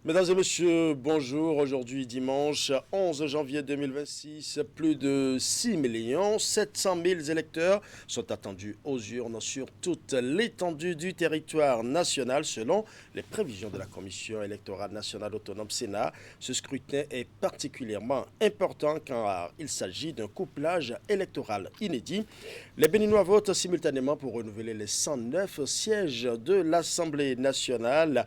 Mesdames et messieurs, bonjour. Aujourd'hui, dimanche 11 janvier 2026, plus de 6 700 000 électeurs sont attendus aux urnes sur toute l'étendue du territoire national selon les prévisions de la Commission électorale nationale autonome Sénat. Ce scrutin est particulièrement important car il s'agit d'un couplage électoral inédit. Les Béninois votent simultanément pour renouveler les 109 sièges de l'Assemblée nationale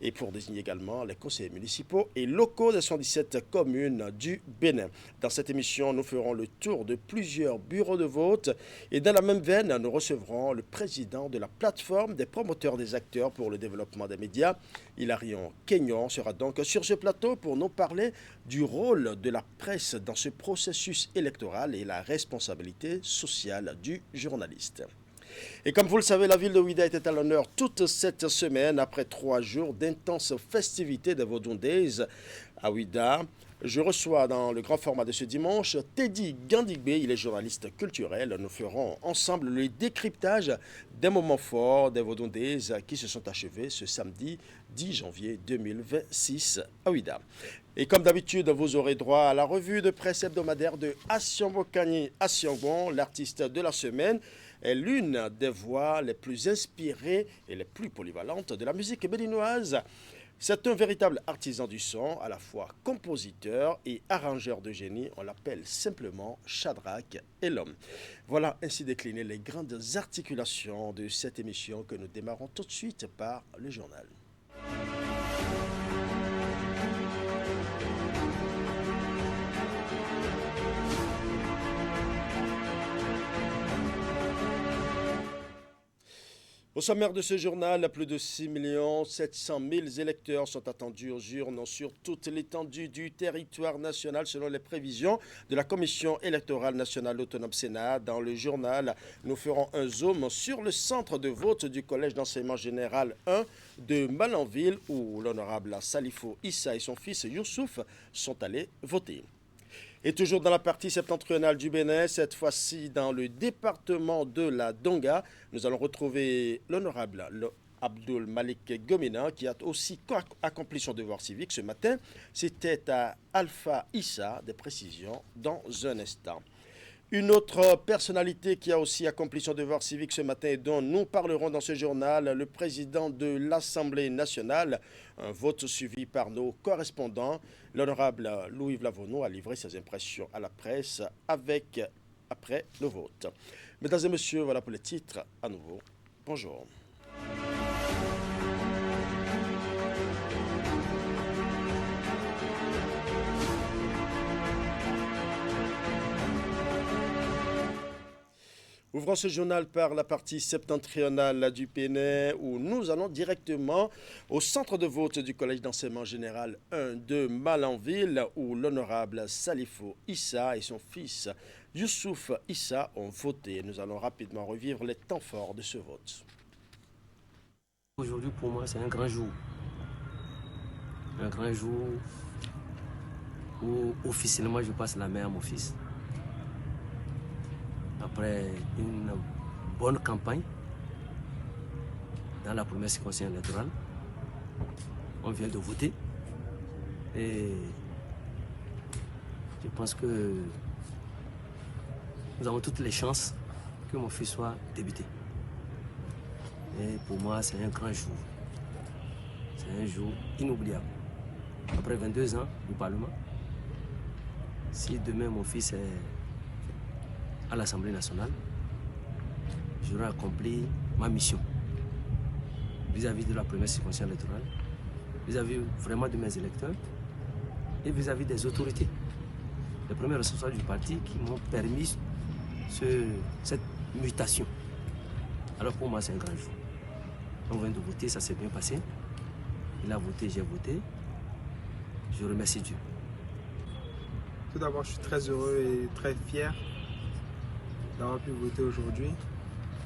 et pour désigner également les conseillers municipaux et locaux des 117 communes du Bénin. Dans cette émission, nous ferons le tour de plusieurs bureaux de vote et dans la même veine, nous recevrons le président de la plateforme des promoteurs des acteurs pour le développement des médias. Hilarion Kenyon sera donc sur ce plateau pour nous parler du rôle de la presse dans ce processus électoral et la responsabilité sociale du journaliste. Et comme vous le savez, la ville de Ouidah était à l'honneur toute cette semaine après 3 jours d'intenses festivités de Vodun Days à Ouidah. Je reçois dans le grand format de ce dimanche Teddy Gandigbe, il est journaliste culturel. Nous ferons ensemble le décryptage des moments forts des Vodun Days qui se sont achevés ce samedi 10 janvier 2026 à Ouidah. Et comme d'habitude, vous aurez droit à la revue de presse hebdomadaire de Assiongbo-Kani Assiongbo, l'artiste de la semaine est l'une des voix les plus inspirées et les plus polyvalentes de la musique béninoise. C'est un véritable artisan du son, à la fois compositeur et arrangeur de génie. On l'appelle simplement Shadrach Elom. Voilà ainsi déclinées les grandes articulations de cette émission que nous démarrons tout de suite par le journal. Au sommaire de ce journal, plus de 6 700 000 électeurs sont attendus aux urnes sur toute l'étendue du territoire national selon les prévisions de la Commission électorale nationale autonome Sénat. Dans le journal, nous ferons un zoom sur le centre de vote du Collège d'enseignement général 1 de Malanville où l'honorable Salifou Issa et son fils Youssouf sont allés voter. Et toujours dans la partie septentrionale du Bénin, cette fois-ci dans le département de la Donga, nous allons retrouver l'honorable Abdul Malik Gomina qui a aussi accompli son devoir civique ce matin. C'était à Alpha Issa, des précisions dans un instant. Une autre personnalité qui a aussi accompli son devoir civique ce matin et dont nous parlerons dans ce journal, le président de l'Assemblée nationale, un vote suivi par nos correspondants. L'honorable Louis Vlavono a livré ses impressions à la presse après le vote. Mesdames et messieurs, voilà pour les titres à nouveau. Bonjour. Ouvrons ce journal par la partie septentrionale du Bénin où nous allons directement au centre de vote du Collège d'enseignement général 1 de Malanville où l'honorable Salifou Issa et son fils Youssouf Issa ont voté. Nous allons rapidement revivre les temps forts de ce vote. Aujourd'hui pour moi c'est un grand jour. Un grand jour où officiellement je passe la main à mon fils. Après une bonne campagne dans la première circonscription électorale, on vient de voter et je pense que nous avons toutes les chances que mon fils soit député. Et pour moi, c'est un grand jour. C'est un jour inoubliable. Après 22 ans du Parlement, si demain mon fils est à l'Assemblée nationale, j'aurai accompli ma mission vis-à-vis de la première circonscription électorale, vis-à-vis vraiment de mes électeurs et vis-à-vis des autorités, les premiers responsables du parti qui m'ont permis cette mutation. Alors pour moi, c'est un grand jour. On vient de voter, ça s'est bien passé. Il a voté, j'ai voté. Je remercie Dieu. Tout d'abord, je suis très heureux et très fier d'avoir pu voter aujourd'hui.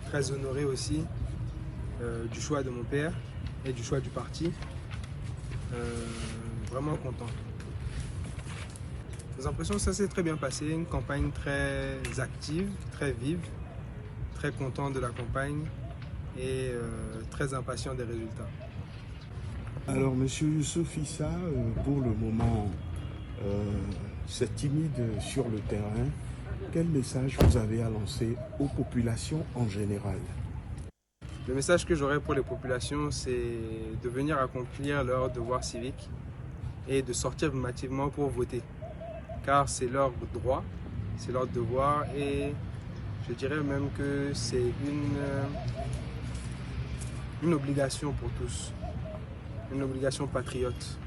Très honoré aussi du choix de mon père et du choix du parti. Vraiment content. Les impressions, ça s'est très bien passé. Une campagne très active, très vive. Très content de la campagne et très impatient des résultats. Alors, Monsieur Youssouf Issa, pour le moment, c'est timide sur le terrain. Quel message vous avez à lancer aux populations en général? Le message que j'aurais pour les populations, c'est de venir accomplir leur devoir civique et de sortir massivement pour voter. Car c'est leur droit, c'est leur devoir et je dirais même que c'est une obligation pour tous, une obligation patriote.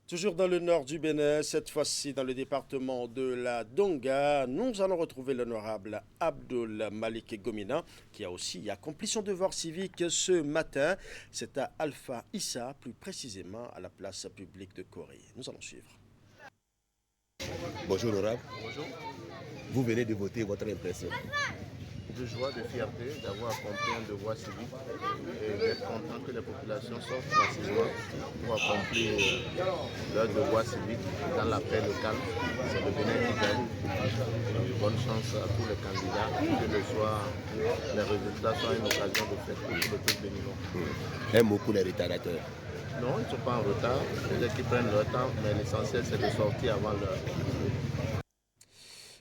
Toujours dans le nord du Bénin, cette fois-ci dans le département de la Donga, nous allons retrouver l'honorable Abdul Malik Gomina, qui a aussi accompli son devoir civique ce matin. C'est à Alpha Issa, plus précisément à la place publique de Corée. Nous allons suivre. Bonjour honorable, Bonjour, vous venez de voter, votre impression. de joie, de fierté d'avoir accompli un devoir civique et d'être content que les populations sortent facilement pour accomplir leur devoir civique dans la paix locale. C'est le Bénin qui gagne. Bonne chance à tous les candidats, que les résultats soient une occasion de fête pour le peuple béninois. Un mot pour les retardateurs. Non, ils ne sont pas en retard, peut-être qu'ils prennent leur temps, mais l'essentiel c'est de sortir avant l'heure.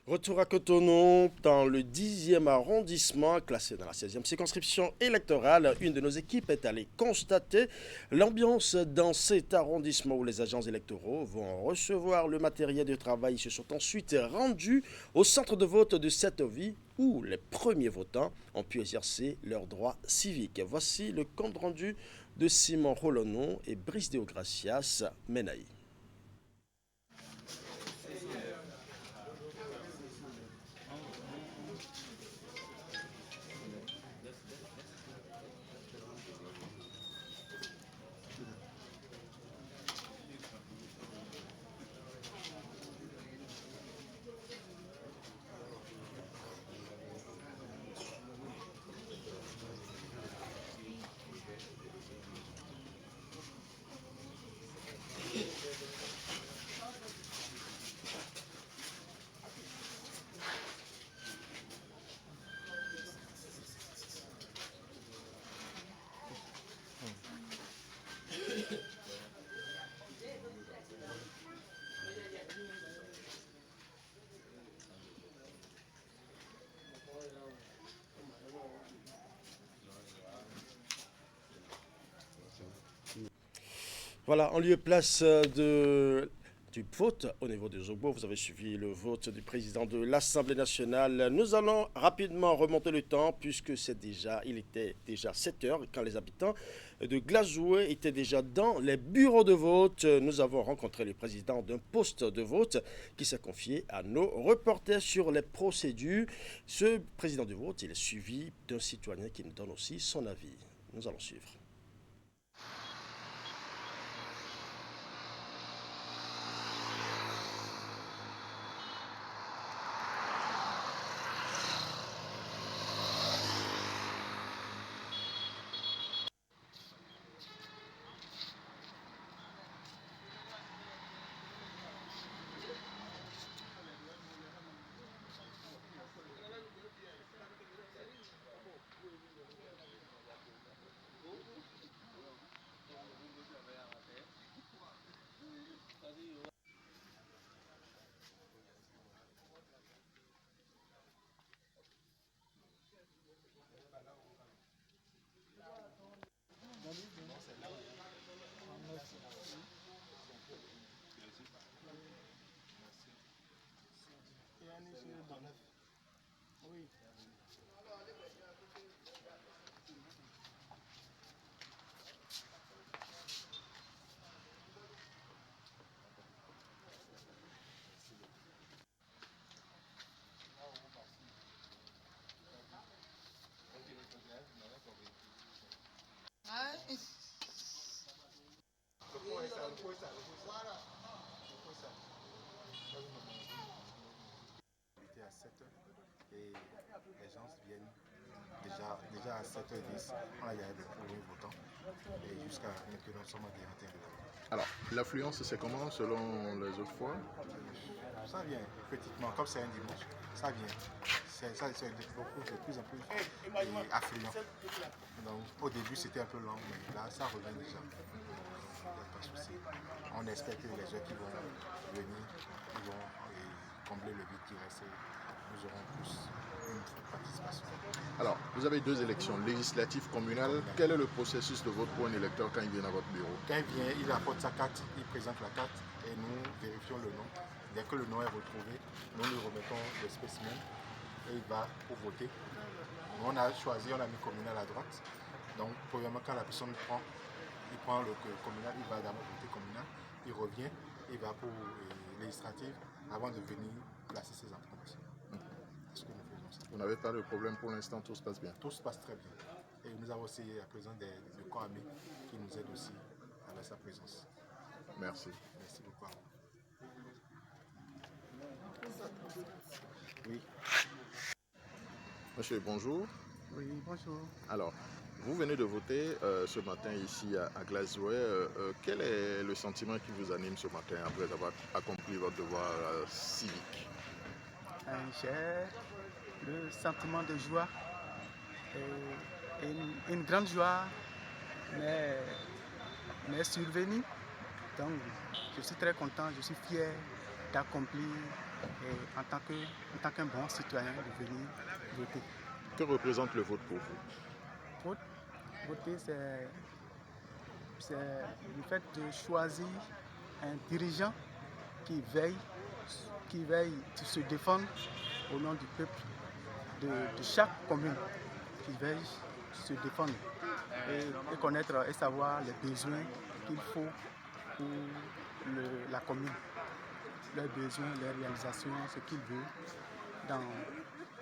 Retour à Cotonou, dans le 10e arrondissement, classé dans la 16e circonscription électorale. Une de nos équipes est allée constater l'ambiance dans cet arrondissement où les agents électoraux vont recevoir le matériel de travail. Ils se sont ensuite rendus au centre de vote de Setovi où les premiers votants ont pu exercer leurs droits civiques. Voici le compte rendu de Simon Rolonon et Brice Deogracias Menaï. Voilà, en lieu et place du vote au niveau des Zobo, vous avez suivi le vote du président de l'Assemblée nationale. Nous allons rapidement remonter le temps puisque il était déjà 7 heures quand les habitants de Glazoué étaient déjà dans les bureaux de vote. Nous avons rencontré le président d'un poste de vote qui s'est confié à nos reporters sur les procédures. Ce président de vote, il est suivi d'un citoyen qui nous donne aussi son avis. Nous allons suivre. À 7h et les gens viennent déjà à 7h10. On a gagné le premier votant et jusqu'à maintenant nous sommes à 41. Alors, l'affluence, c'est comment selon les autres fois? Ça vient, effectivement, comme c'est un dimanche, ça vient. beaucoup de plus en plus affluent. Donc, au début, c'était un peu lent, mais là, ça revient déjà. Il n'y a pas de souci. On espère que les gens qui vont venir, ils vont combler le vide qui reste. Nous aurons plus une participation. Alors, vous avez 2 élections législatives communales. Quel est le processus de vote pour un électeur quand il vient à votre bureau? Quand il vient, il apporte sa carte, il présente la carte et nous vérifions le nom. Dès que le nom est retrouvé, nous lui remettons le spécimen et il va pour voter. On a choisi, on a mis communal à droite. Donc, premièrement, quand la personne prend le communal, il va d'abord voter communal, il revient, il va pour législative avant de venir placer ses empreintes. C'est ce que nous faisons. Vous n'avez pas de problème pour l'instant, tout se passe bien? Tout se passe très bien. Et nous avons aussi à présent des corps amis qui nous aident aussi avec sa présence. Merci. Merci beaucoup. Oui. Monsieur, bonjour. Oui, bonjour. Alors, vous venez de voter ce matin ici à Glasgow. Quel est le sentiment qui vous anime ce matin après avoir accompli votre devoir civique? J'ai le sentiment de joie et une grande joie m'est survenue. Donc, je suis très content, je suis fier d'accomplir en tant qu'un bon citoyen de venir voter. Que représente le vote pour vous? Voter, c'est le fait de choisir un dirigeant qui veille de se défendre au nom du peuple de chaque commune, qui veille de se défendre et connaître et savoir les besoins qu'il faut pour la commune, leurs besoins, leurs réalisations, ce qu'ils veulent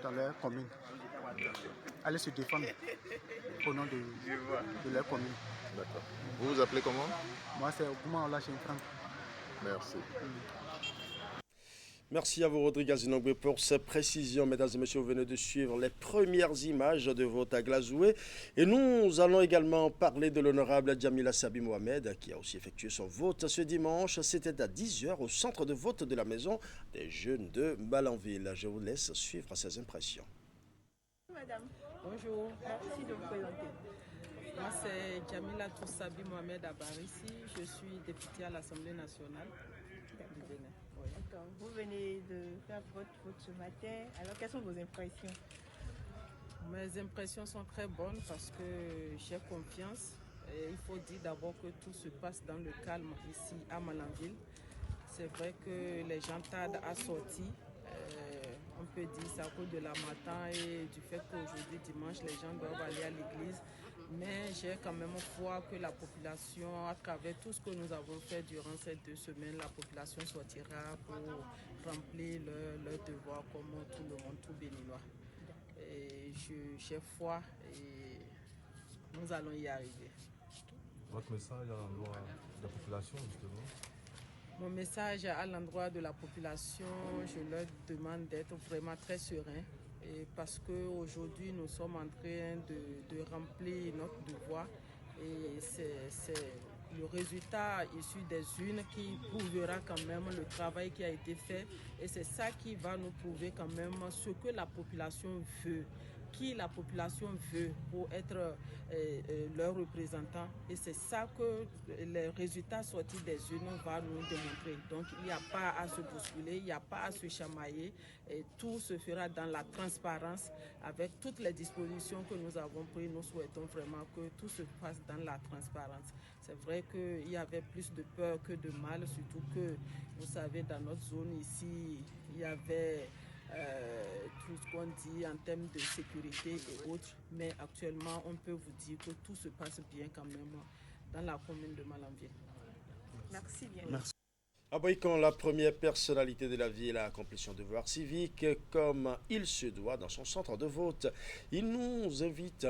dans leur commune. Aller se défendre au nom de leur commune. D'accord. Vous vous appelez comment? Moi, c'est Ogouma Olachin Franck. Merci. Merci à vous, Rodriguez Zinogbe, pour ces précisions. Mesdames et messieurs, vous venez de suivre les premières images de vote à Glazoué. Et nous allons également parler de l'honorable Djamila Sabi Mohamed, qui a aussi effectué son vote ce dimanche. C'était à 10h au centre de vote de la Maison des Jeunes de Malanville. Je vous laisse suivre ses impressions. Madame. Bonjour, merci de vous présenter. Moi, c'est Djamila Sabi Mohamed à Barissi. Je suis députée à l'Assemblée nationale du Bénin. Oui. D'accord. Vous venez de faire votre vote ce matin. Alors, quelles sont vos impressions? Mes impressions sont très bonnes parce que j'ai confiance. Et il faut dire d'abord que tout se passe dans le calme ici à Malanville. C'est vrai que les gens tardent à sortir. On peut dire ça à cause de la matin et du fait qu'aujourd'hui, dimanche, les gens doivent aller à l'église. Mais j'ai quand même foi que la population, à travers tout ce que nous avons fait durant ces 2 semaines, la population sortira pour remplir leur devoir comme tout le monde, tout béninois. Et j'ai foi et nous allons y arriver. Votre message à l'endroit de la population, justement? Mon message à l'endroit de la population, je leur demande d'être vraiment très sereins. Et parce qu'aujourd'hui, nous sommes en train de remplir notre devoir. Et c'est le résultat issu des urnes qui prouvera quand même le travail qui a été fait. Et c'est ça qui va nous prouver quand même ce que la population veut, qui la population veut pour être leur représentant. Et c'est ça que les résultats sortis des urnes vont nous démontrer. Donc il n'y a pas à se bousculer, il n'y a pas à se chamailler. Et tout se fera dans la transparence. Avec toutes les dispositions que nous avons prises, nous souhaitons vraiment que tout se fasse dans la transparence. C'est vrai qu'il y avait plus de peur que de mal, surtout que, vous savez, dans notre zone ici, il y avait tout ce qu'on dit en termes de sécurité et autres. Mais actuellement, on peut vous dire que tout se passe bien quand même dans la commune de Malanville. Merci bien. Merci. Quand la première personnalité de la ville a accompli son devoir civique comme il se doit dans son centre de vote, il nous invite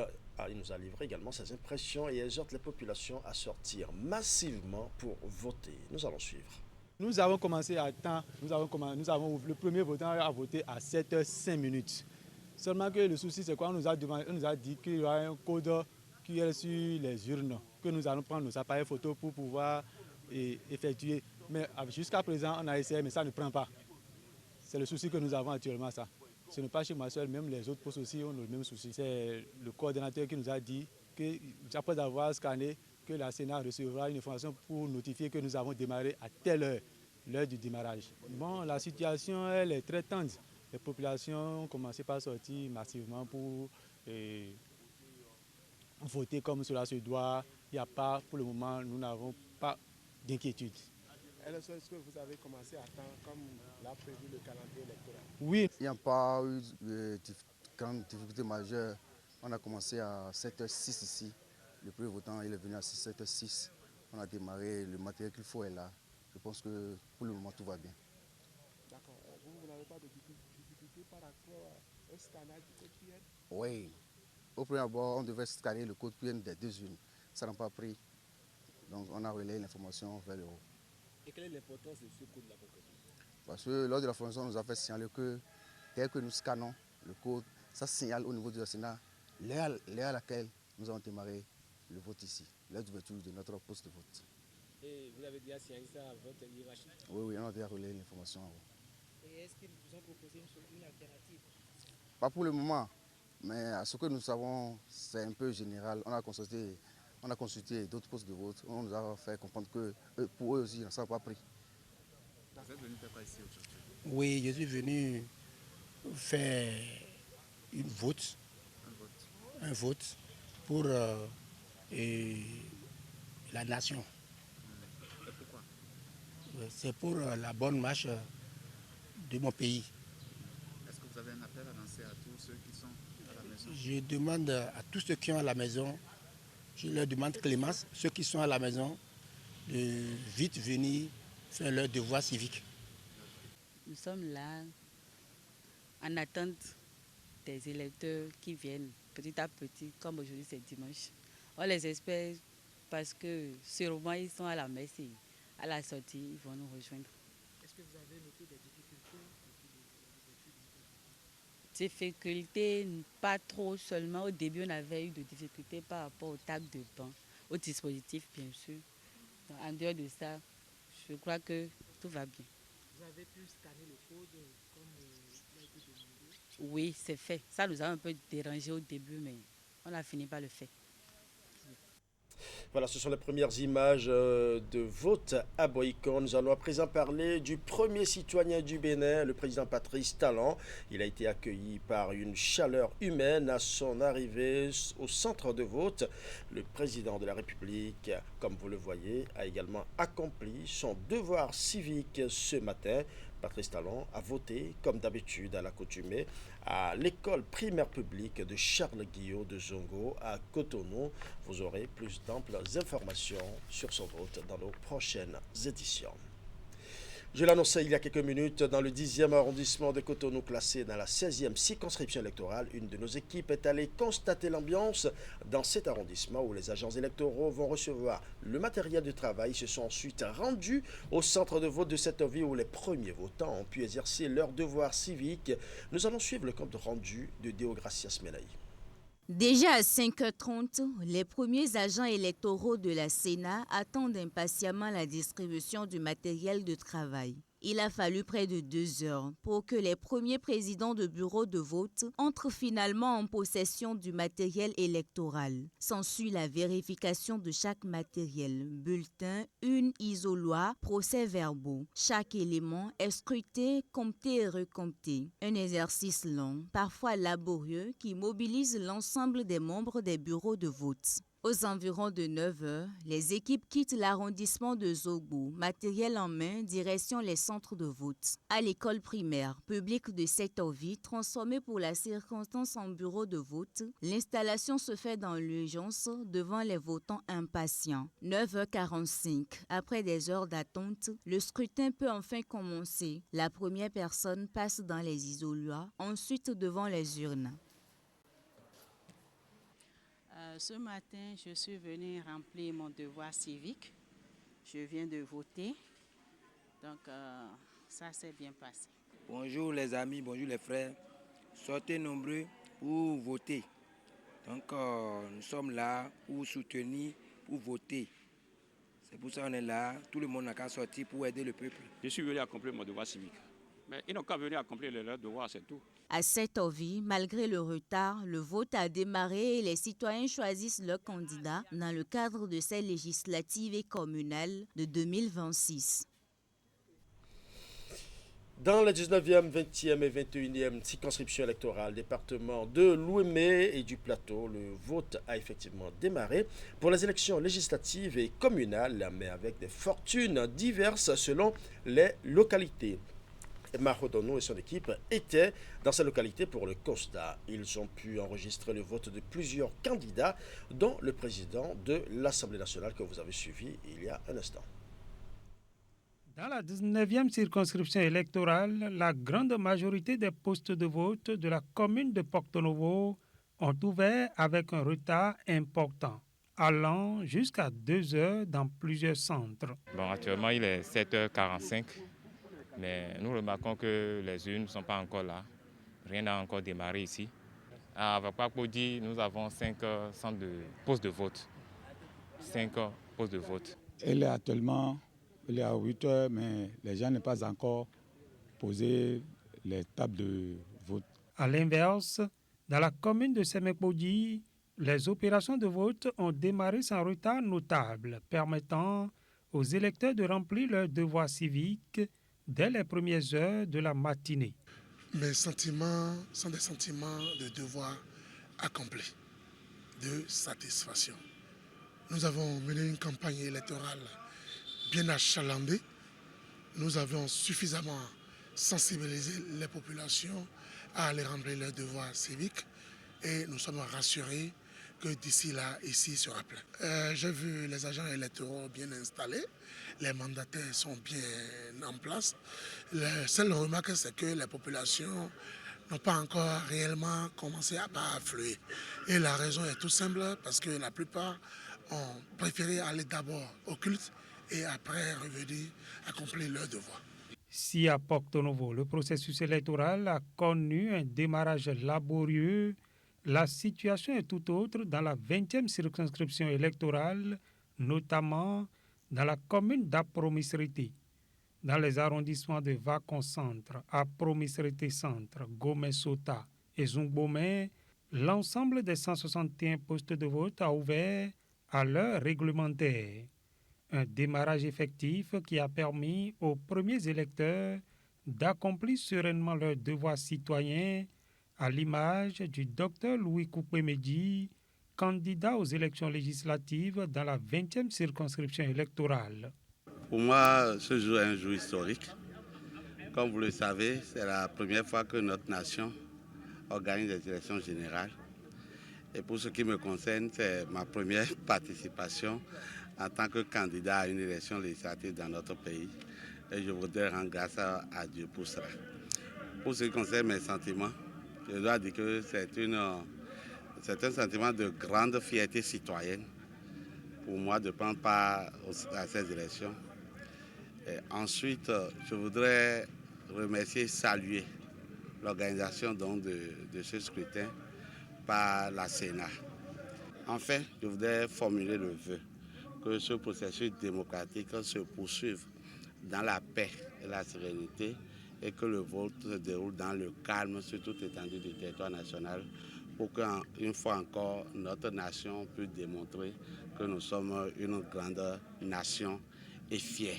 il nous a livré également ses impressions et exhorte les populations à sortir massivement pour voter. Nous allons suivre. Nous avons commencé à temps, nous avons le premier votant a voté à 7h05. Seulement que le souci c'est quoi, on nous a dit qu'il y aura un code qui est sur les urnes, que nous allons prendre nos appareils photo pour pouvoir effectuer. Mais jusqu'à présent, on a essayé, mais ça ne prend pas. C'est le souci que nous avons actuellement, ça. Ce n'est pas chez moi seul, même les autres postes aussi ont le même souci. C'est le coordonnateur qui nous a dit qu'après avoir scanné, que la Sénat recevra une information pour notifier que nous avons démarré à telle heure, l'heure du démarrage. Bon, la situation, elle est très tendre. Les populations ont commencé par sortir massivement pour voter comme cela se doit. Il n'y a pas, pour le moment, nous n'avons pas d'inquiétude. Est-ce que vous avez commencé à temps comme l'a prévu le calendrier électoral? Oui. Il n'y a pas eu de grande difficulté majeure. On a commencé à 7h06 ici. Le premier votant il est venu à 7h06. On a démarré, le matériel qu'il faut est là. Je pense que pour le moment tout va bien. D'accord. Vous n'avez pas de difficulté par rapport au scannage du code QN? Oui. Au premier abord, on devait scanner le code QN des 2 urnes. Ça n'a pas pris. Donc on a relayé l'information vers le haut. Et quelle est l'importance de ce code-là concrètement? Parce que lors de la formation, on nous a fait signaler que dès que nous scannons le code, ça signale au niveau du Sénat l'heure à laquelle nous avons démarré le vote ici, l'heure d'ouverture de notre poste de vote. Et vous avez déjà signalé ça à votre hiérarchie? Oui, on a déjà relayé l'information. Et est-ce qu'ils vous ont proposé une alternative? Pas pour le moment, mais à ce que nous savons, c'est un peu général. On a consulté d'autres postes de vote. On nous a fait comprendre que pour eux aussi, ils ne sont pas pris. Vous êtes venu faire quoi ici aujourd'hui? Oui, je suis venu faire un vote pour la nation. Et pourquoi? C'est pour la bonne marche de mon pays. Est-ce que vous avez un appel à lancer à tous ceux qui sont à la maison? Je demande à tous ceux qui sont à la maison, je leur demande clémence, ceux qui sont à la maison, de vite venir faire leur devoir civique. Nous sommes là en attente des électeurs qui viennent petit à petit, comme aujourd'hui c'est dimanche. On les espère parce que sûrement ils sont à la messe et à la sortie, ils vont nous rejoindre. Est-ce que vous avez noté des difficultés? Difficultés, pas trop seulement. Au début, on avait eu des difficultés par rapport aux tables de banc, au dispositif bien sûr. Donc, en dehors de ça, je crois que tout va bien. Vous avez pu scanner le code comme il a été demandé? Oui, c'est fait. Ça nous a un peu dérangé au début, mais on a fini par le faire. Voilà, ce sont les premières images de vote à Boycon. Nous allons à présent parler du premier citoyen du Bénin, le président Patrice Talon. Il a été accueilli par une chaleur humaine à son arrivée au centre de vote. Le président de la République, comme vous le voyez, a également accompli son devoir civique ce matin. Patrice Talon a voté, comme d'habitude à l'accoutumée, à l'école primaire publique de Charles Guillot de Zongo à Cotonou. Vous aurez plus d'amples informations sur son vote dans nos prochaines éditions. Je l'annonçais il y a quelques minutes, dans le 10e arrondissement de Cotonou, classé dans la 16e circonscription électorale, une de nos équipes est allée constater l'ambiance dans cet arrondissement où les agents électoraux vont recevoir le matériel de travail. Ils se sont ensuite rendus au centre de vote de cette ville où les premiers votants ont pu exercer leur devoir civique. Nous allons suivre le compte rendu de Déogracias Menaï. Déjà à 5h30, les premiers agents électoraux de la Sénat attendent impatiemment la distribution du matériel de travail. Il a fallu près de 2 heures pour que les premiers présidents de bureaux de vote entrent finalement en possession du matériel électoral. S'ensuit la vérification de chaque matériel, bulletin, urne, isoloir, procès-verbaux. Chaque élément est scruté, compté et recompté. Un exercice long, parfois laborieux, qui mobilise l'ensemble des membres des bureaux de vote. Aux environs de 9 heures, les équipes quittent l'arrondissement de Zogo, matériel en main, direction les centres de vote. À l'école primaire publique de Setovie, transformée pour la circonstance en bureau de vote, l'installation se fait dans l'urgence devant les votants impatients. 9h45, après des heures d'attente, le scrutin peut enfin commencer. La première personne passe dans les isoloirs, ensuite devant les urnes. Ce matin, je suis venue remplir mon devoir civique. Je viens de voter. Donc, ça s'est bien passé. Bonjour les amis, bonjour les frères. Sortez nombreux pour voter. Donc, nous sommes là pour soutenir, pour voter. C'est pour ça qu'on est là. Tout le monde n'a qu'à sortir pour aider le peuple. Je suis venu accomplir mon devoir civique. Mais ils n'ont qu'à venir accomplir leur devoir, c'est tout. À Saint-Orvie, malgré le retard, le vote a démarré et les citoyens choisissent leur candidat dans le cadre de ces législatives et communales de 2026. Dans les 19e, 20e et 21e circonscriptions électorales, départements de l'Ouémé et du Plateau, le vote a effectivement démarré pour les élections législatives et communales, mais avec des fortunes diverses selon les localités. Mahodono et son équipe étaient dans ces localités pour le constat. Ils ont pu enregistrer le vote de plusieurs candidats, dont le président de l'Assemblée nationale que vous avez suivi il y a un instant. Dans la 19e circonscription électorale, la grande majorité des postes de vote de la commune de Porto Novo ont ouvert avec un retard important, allant jusqu'à 2 heures dans plusieurs centres. Bon, actuellement, il est 7h45. Mais nous remarquons que les urnes ne sont pas encore là. Rien n'a encore démarré ici. À Vapakpodi, nous avons 5 centres de postes de vote. 5 postes de vote. Il est actuellement à 8 heures, mais les gens n'ont pas encore posé les tables de vote. À l'inverse, dans la commune de Semekpodi, les opérations de vote ont démarré sans retard notable, permettant aux électeurs de remplir leurs devoirs civiques dès les premières heures de la matinée. Mes sentiments sont des sentiments de devoir accompli, de satisfaction. Nous avons mené une campagne électorale bien achalandée. Nous avons suffisamment sensibilisé les populations à aller remplir leurs devoirs civiques et nous sommes rassurés que d'ici là, ici sera plein. J'ai vu les agents électoraux bien installés, les mandataires sont bien en place. La seule remarque, c'est que les populations n'ont pas encore réellement commencé à affluer. Et la raison est tout simple, parce que la plupart ont préféré aller d'abord au culte et après revenir accomplir leurs devoirs. Si à Porto Novo, le processus électoral a connu un démarrage laborieux, la situation est tout autre dans la 20e circonscription électorale, notamment dans la commune d'Apromisriti. Dans les arrondissements de Vacon-Centre, Apromisriti-Centre, Gomé-Sota et Zungbomé, l'ensemble des 161 postes de vote a ouvert à l'heure réglementaire. Un démarrage effectif qui a permis aux premiers électeurs d'accomplir sereinement leurs devoirs citoyens, à l'image du Dr Louis Koupé-Medji, candidat aux élections législatives dans la 20e circonscription électorale. Pour moi, ce jour est un jour historique. Comme vous le savez, c'est la première fois que notre nation organise des élections générales. Et pour ce qui me concerne, c'est ma première participation en tant que candidat à une élection législative dans notre pays. Et je voudrais rendre grâce à Dieu pour cela. Pour ce qui concerne mes sentiments, je dois dire que c'est un sentiment de grande fierté citoyenne pour moi de prendre part à ces élections. Et ensuite, je voudrais remercier et saluer l'organisation de ce scrutin par la Sénat. Enfin, je voudrais formuler le vœu que ce processus démocratique se poursuive dans la paix et la sérénité et que le vote se déroule dans le calme sur toute l'étendue du territoire national pour qu'une fois encore, notre nation puisse démontrer que nous sommes une grande nation et fière.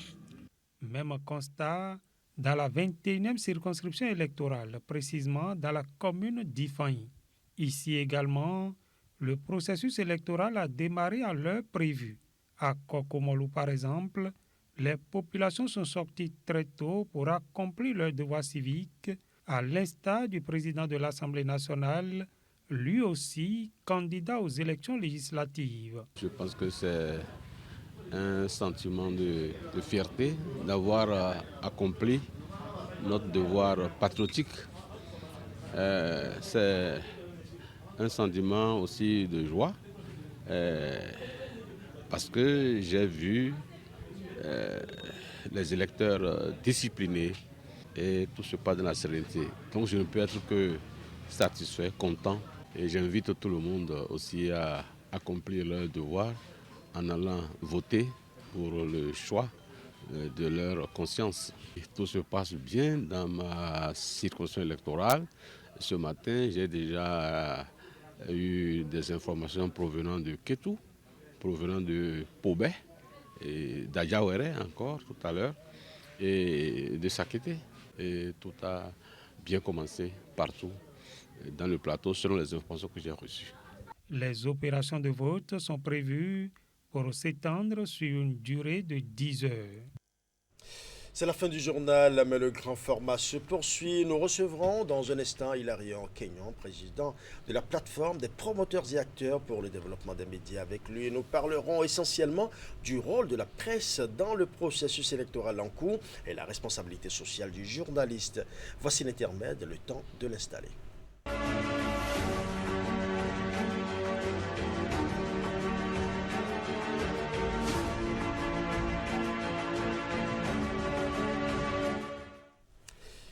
Même constat dans la 21e circonscription électorale, précisément dans la commune d'Ifaï. Ici également, le processus électoral a démarré à l'heure prévue. À Kokomolu, par exemple, les populations sont sorties très tôt pour accomplir leurs devoirs civiques, à l'instar du président de l'Assemblée nationale, lui aussi candidat aux élections législatives. Je pense que c'est un sentiment de fierté d'avoir accompli notre devoir patriotique. C'est un sentiment aussi de joie parce que j'ai vu les électeurs disciplinés et tout se passe dans la sérénité. Donc je ne peux être que satisfait, content et j'invite tout le monde aussi à accomplir leur devoir en allant voter pour le choix de leur conscience. Et tout se passe bien dans ma circonscription électorale. Ce matin, j'ai déjà eu des informations provenant de Kétou, provenant de Pobé, et d'Adjawere encore tout à l'heure, et de Sakété. Et tout a bien commencé partout dans le plateau selon les informations que j'ai reçues. Les opérations de vote sont prévues pour s'étendre sur une durée de 10 heures. C'est la fin du journal, mais le grand format se poursuit. Nous recevrons dans un instant Hilarion Kenyon, président de la plateforme des promoteurs et acteurs pour le développement des médias. Avec lui, nous parlerons essentiellement du rôle de la presse dans le processus électoral en cours et la responsabilité sociale du journaliste. Voici l'intermède, le temps de l'installer.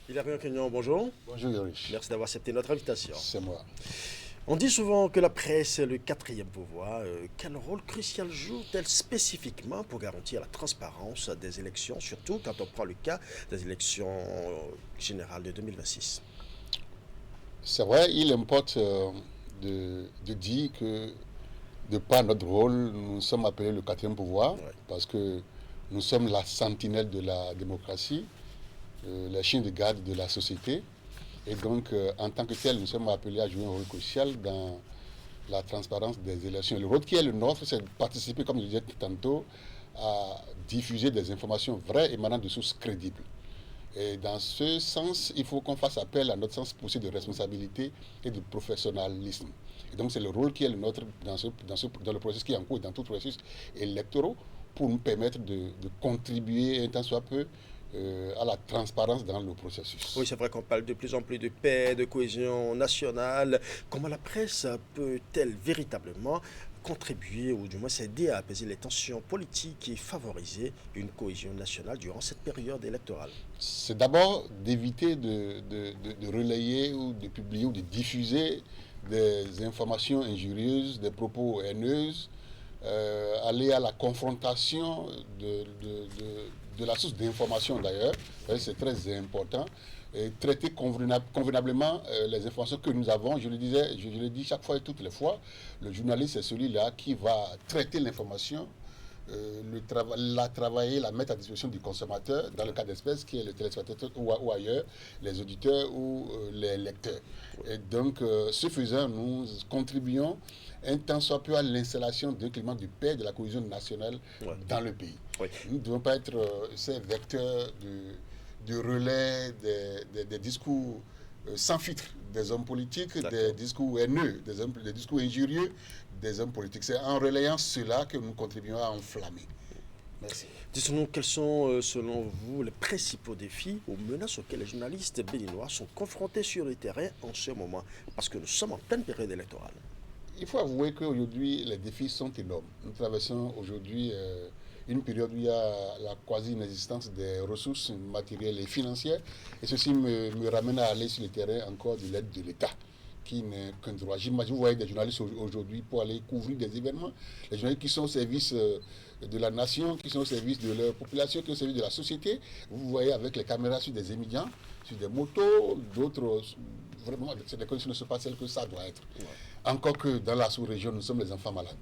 Hilarion Kenyon, bonjour. Bonjour Yorish. Merci d'avoir accepté notre invitation. C'est moi. On dit souvent que la presse est le quatrième pouvoir. Quel rôle crucial joue-t-elle spécifiquement pour garantir la transparence des élections, surtout quand on prend le cas des élections générales de 2026? C'est vrai, il importe de dire que de par notre rôle, nous sommes appelés le quatrième pouvoir, parce que nous sommes la sentinelle de la démocratie, les chiens de garde de la société. Et donc, en tant que tel, nous sommes appelés à jouer un rôle crucial dans la transparence des élections. Le rôle qui est le nôtre, c'est de participer, comme je disais tantôt, à diffuser des informations vraies émanant de sources crédibles. Et dans ce sens, il faut qu'on fasse appel à notre sens poussé de responsabilité et de professionnalisme. Et donc, c'est le rôle qui est le nôtre dans le processus qui est en cours, dans tout processus électoral, pour nous permettre de contribuer un tant soit peu à la transparence dans le processus. Oui, c'est vrai qu'on parle de plus en plus de paix, de cohésion nationale. Comment la presse peut-elle véritablement contribuer, ou du moins s'aider à apaiser les tensions politiques et favoriser une cohésion nationale durant cette période électorale? C'est d'abord d'éviter de relayer ou de publier ou de diffuser des informations injurieuses, des propos haineuses, aller à la confrontation de la source d'information d'ailleurs, c'est très important, et traiter convenablement les informations que nous avons. Je le dis chaque fois et toutes les fois, le journaliste c'est celui-là qui va traiter l'information, la travailler, la mettre à disposition du consommateur, dans le cas d'espèce qui est le téléspectateur ou ailleurs, les auditeurs ou les lecteurs. Et donc, ce faisant, nous contribuons un tant soit peu à l'installation d'un climat de paix, de la cohésion nationale dans le pays. Nous ne devons pas être ces vecteurs de relais des discours sans filtre des hommes politiques, des discours haineux, des discours injurieux des hommes politiques. C'est en relayant cela que nous contribuons à enflammer. Merci. Dites-nous, quels sont, selon vous, les principaux défis ou menaces auxquels les journalistes béninois sont confrontés sur le terrain en ce moment? Parce que nous sommes en pleine période électorale. Il faut avouer qu'aujourd'hui, les défis sont énormes. Nous traversons aujourd'hui une période où il y a la quasi-inexistence des ressources matérielles et financières. Et ceci me ramène à aller sur le terrain encore de l'aide de l'État, qui n'est qu'un droit. J'imagine, vous voyez des journalistes aujourd'hui pour aller couvrir des événements, les journalistes qui sont au service de la nation, qui sont au service de leur population, qui sont au service de la société. Vous voyez avec les caméras sur des émigrants, sur des motos, d'autres, vraiment, les conditions ne sont pas celles que ça doit être. Encore que dans la sous-région, nous sommes les enfants malades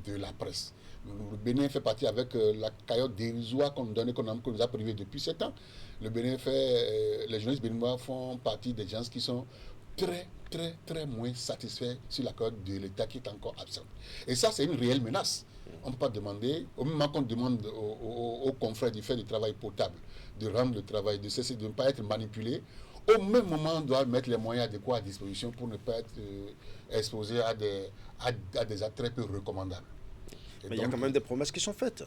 de la presse. Le Bénin fait partie avec la caillotte dérisoire qu'on nous a privée depuis 7 ans. Le Bénin les journalistes béninois font partie des gens qui sont très moins satisfaits sur la caillotte de l'État qui est encore absente. Et ça, c'est une réelle menace. On ne peut pas demander, au même moment qu'on demande aux confrères de faire du travail potable, de rendre le travail, de cesser de ne pas être manipulé, au même moment, on doit mettre les moyens adéquats à disposition pour ne pas être exposé à des attraits peu recommandables. Mais il y a quand même des promesses qui sont faites.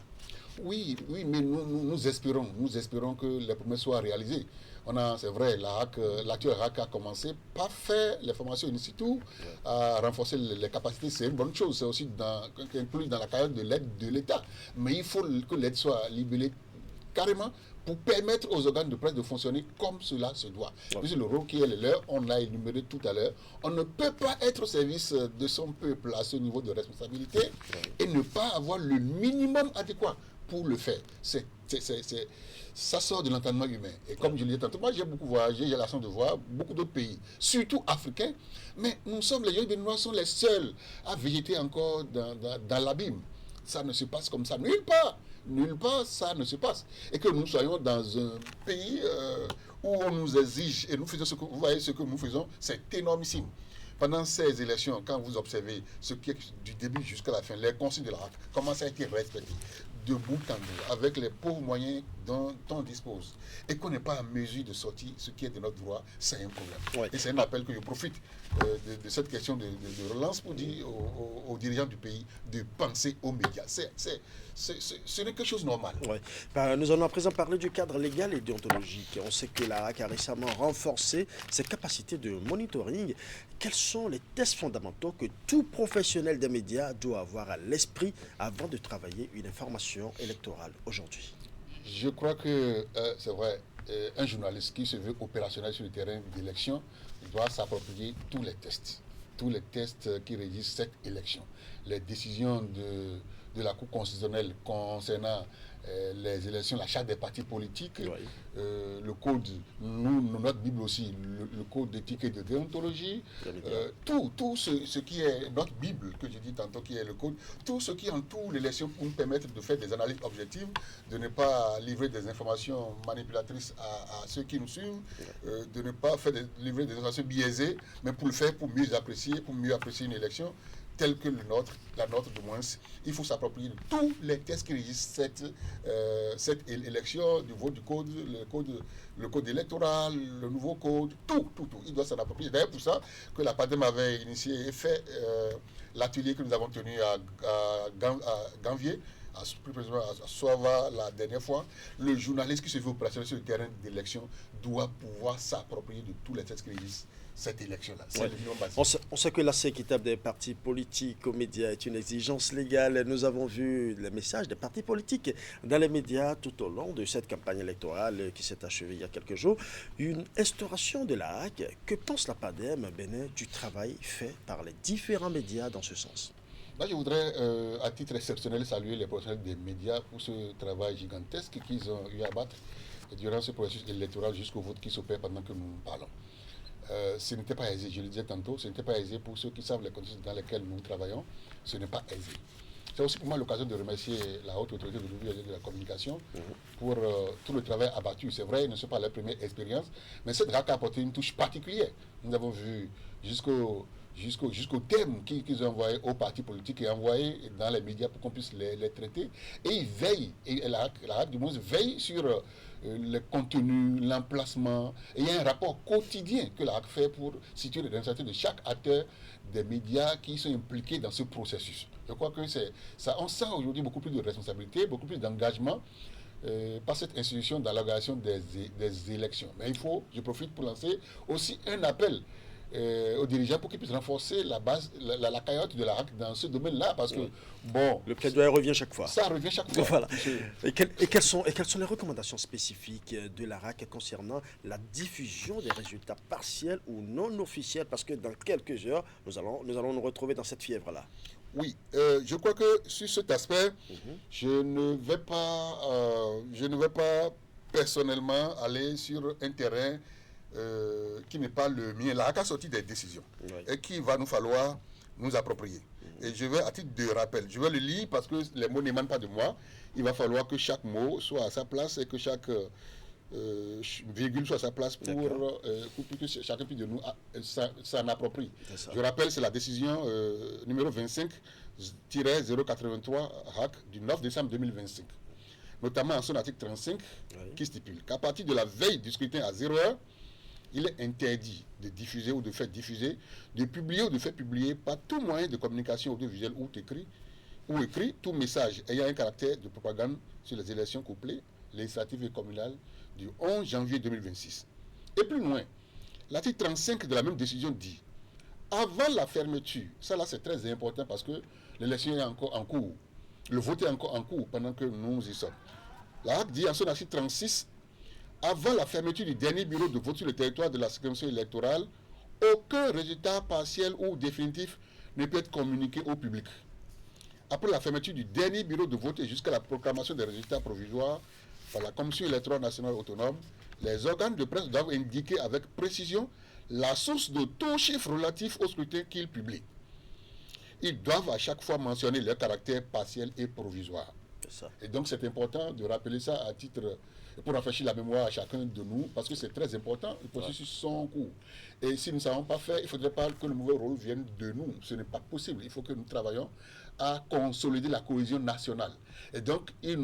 Oui, mais nous espérons que les promesses soient réalisées. C'est vrai, l'actuel RAC a commencé par faire les formations in situ, à renforcer les capacités, c'est une bonne chose. C'est aussi inclus dans la carrière de l'aide de l'État. Mais il faut que l'aide soit libellée carrément pour permettre aux organes de presse de fonctionner comme cela se doit. C'est le rôle qui est le leur, on l'a énuméré tout à l'heure. On ne peut pas être au service de son peuple à ce niveau de responsabilité et ne pas avoir le minimum adéquat pour le faire. Ça sort de l'entendement humain. Et comme je le disais tantôt, moi j'ai beaucoup voyagé, j'ai la chance de voir beaucoup d'autres pays, surtout africains, mais nous sommes, les gens béninois sont les seuls à végéter encore dans l'abîme. Ça ne se passe comme ça. Nulle part, ça ne se passe. Et que nous soyons dans un pays où on nous exige, et nous faisons vous voyez ce que nous faisons, c'est énormissime. Pendant ces élections, quand vous observez ce qui est du début jusqu'à la fin, les consignes de la RAC, comment ça a été respecté, de bout en bout, avec les pauvres moyens dont on dispose, et qu'on n'est pas en mesure de sortir ce qui est de notre droit, c'est un problème. Ouais. Et c'est un appel que je profite de cette question de relance pour dire aux dirigeants du pays de penser aux médias. Ce n'est quelque chose de normal. Ouais. Nous allons à présent parler du cadre légal et déontologique. On sait que la RAC a récemment renforcé ses capacités de monitoring. Quels sont les tests fondamentaux que tout professionnel des médias doit avoir à l'esprit avant de travailler une information électorale aujourd'hui? Je crois que c'est vrai, un journaliste qui se veut opérationnel sur le terrain d'élection doit s'approprier tous les tests qui régissent cette élection. Les décisions de la Cour constitutionnelle concernant les élections, la charte des partis politiques, le code, notre Bible aussi, le code d'éthique et de déontologie, tout ce qui est notre Bible, que je dis tantôt, qui est le code, tout ce qui entoure l'élection pour nous permettre de faire des analyses objectives, de ne pas livrer des informations manipulatrices à ceux qui nous suivent, de ne pas livrer des informations biaisées, mais pour le faire, pour mieux apprécier une élection telle que la nôtre du moins. Il faut s'approprier de tous les tests qui régissent cette élection, du vote du code, le code électoral, le nouveau code, tout. Il doit s'en approprier. D'ailleurs, pour ça que la PADEM avait initié et fait l'atelier que nous avons tenu à Ganvier, plus précisément à Soava la dernière fois, le journaliste qui se fait opérationnel sur le terrain d'élection doit pouvoir s'approprier de tous les tests qui régissent cette élection-là. Ouais. On sait que l'accès équitable des partis politiques aux médias est une exigence légale. Nous avons vu les messages des partis politiques dans les médias tout au long de cette campagne électorale qui s'est achevée il y a quelques jours. Une instauration de la RAC. Que pense la PADEM, Bénin, du travail fait par les différents médias dans ce sens? Là, je voudrais, à titre exceptionnel, saluer les professionnels des médias pour ce travail gigantesque qu'ils ont eu à battre durant ce processus électoral jusqu'au vote qui s'opère pendant que nous parlons. Ce n'était pas aisé, je le disais tantôt, ce n'était pas aisé pour ceux qui savent les conditions dans lesquelles nous travaillons, ce n'est pas aisé. C'est aussi pour moi l'occasion de remercier la haute autorité de la communication pour tout le travail abattu. C'est vrai, ne sont pas leur première expérience, mais cette RAC a apporté une touche particulière. Nous avons vu jusqu'au thème qu'ils ont envoyé aux partis politiques et envoyé dans les médias pour qu'on puisse les traiter. Et ils veillent, et la RAC du moins veille sur le contenu, l'emplacement. Et il y a un rapport quotidien que la RAC fait pour situer les identités de chaque acteur des médias qui sont impliqués dans ce processus. Je crois que on sent aujourd'hui beaucoup plus de responsabilité, beaucoup plus d'engagement par cette institution dans l'organisation des élections. Mais je profite pour lancer aussi un appel aux dirigeants pour qu'ils puissent renforcer la base, la cagnotte de la RAC dans ce domaine-là, parce que, bon... Le plaidoyer revient chaque fois. Ça revient chaque fois. Voilà. Et quelles sont les recommandations spécifiques de la RAC concernant la diffusion des résultats partiels ou non officiels, parce que dans quelques heures, nous allons nous retrouver dans cette fièvre-là. Oui, je crois que sur cet aspect, je ne vais pas personnellement aller sur un terrain qui n'est pas le mien. La RAC a sorti des décisions et qu'il va nous falloir nous approprier. Et je vais, à titre de rappel, je vais le lire parce que les mots n'émanent pas de moi. Il va falloir que chaque mot soit à sa place et que chaque virgule soit à sa place pour que chacun de nous s'en approprie. Je rappelle, c'est la décision numéro 25-083 RAC du 9 décembre 2025. Notamment en son article 35 qui stipule qu'à partir de la veille du scrutin à 0 heure, il est interdit de diffuser ou de faire diffuser, de publier ou de faire publier par tout moyen de communication audiovisuelle ou écrit tout message ayant un caractère de propagande sur les élections couplées, législatives et communales du 11 janvier 2026. Et plus loin, l'article 35 de la même décision dit, avant la fermeture, ça là c'est très important parce que l'élection est encore en cours, le vote est encore en cours pendant que nous y sommes. La RAC dit en son article 36, avant la fermeture du dernier bureau de vote sur le territoire de la circonscription électorale, aucun résultat partiel ou définitif ne peut être communiqué au public. après la fermeture du dernier bureau de vote et jusqu'à la proclamation des résultats provisoires par la Commission électorale nationale autonome, les organes de presse doivent indiquer avec précision la source de tout chiffre relatif au scrutin qu'ils publient. Ils doivent à chaque fois mentionner leur caractère partiel et provisoire. Et donc c'est important de rappeler ça à titre, pour rafraîchir la mémoire à chacun de nous, parce que c'est très important, le processus son cours. Et si nous ne savons pas faire, il ne faudrait pas que le mauvais rôle vienne de nous. Ce n'est pas possible. Il faut que nous travaillions à consolider la cohésion nationale. Et donc, il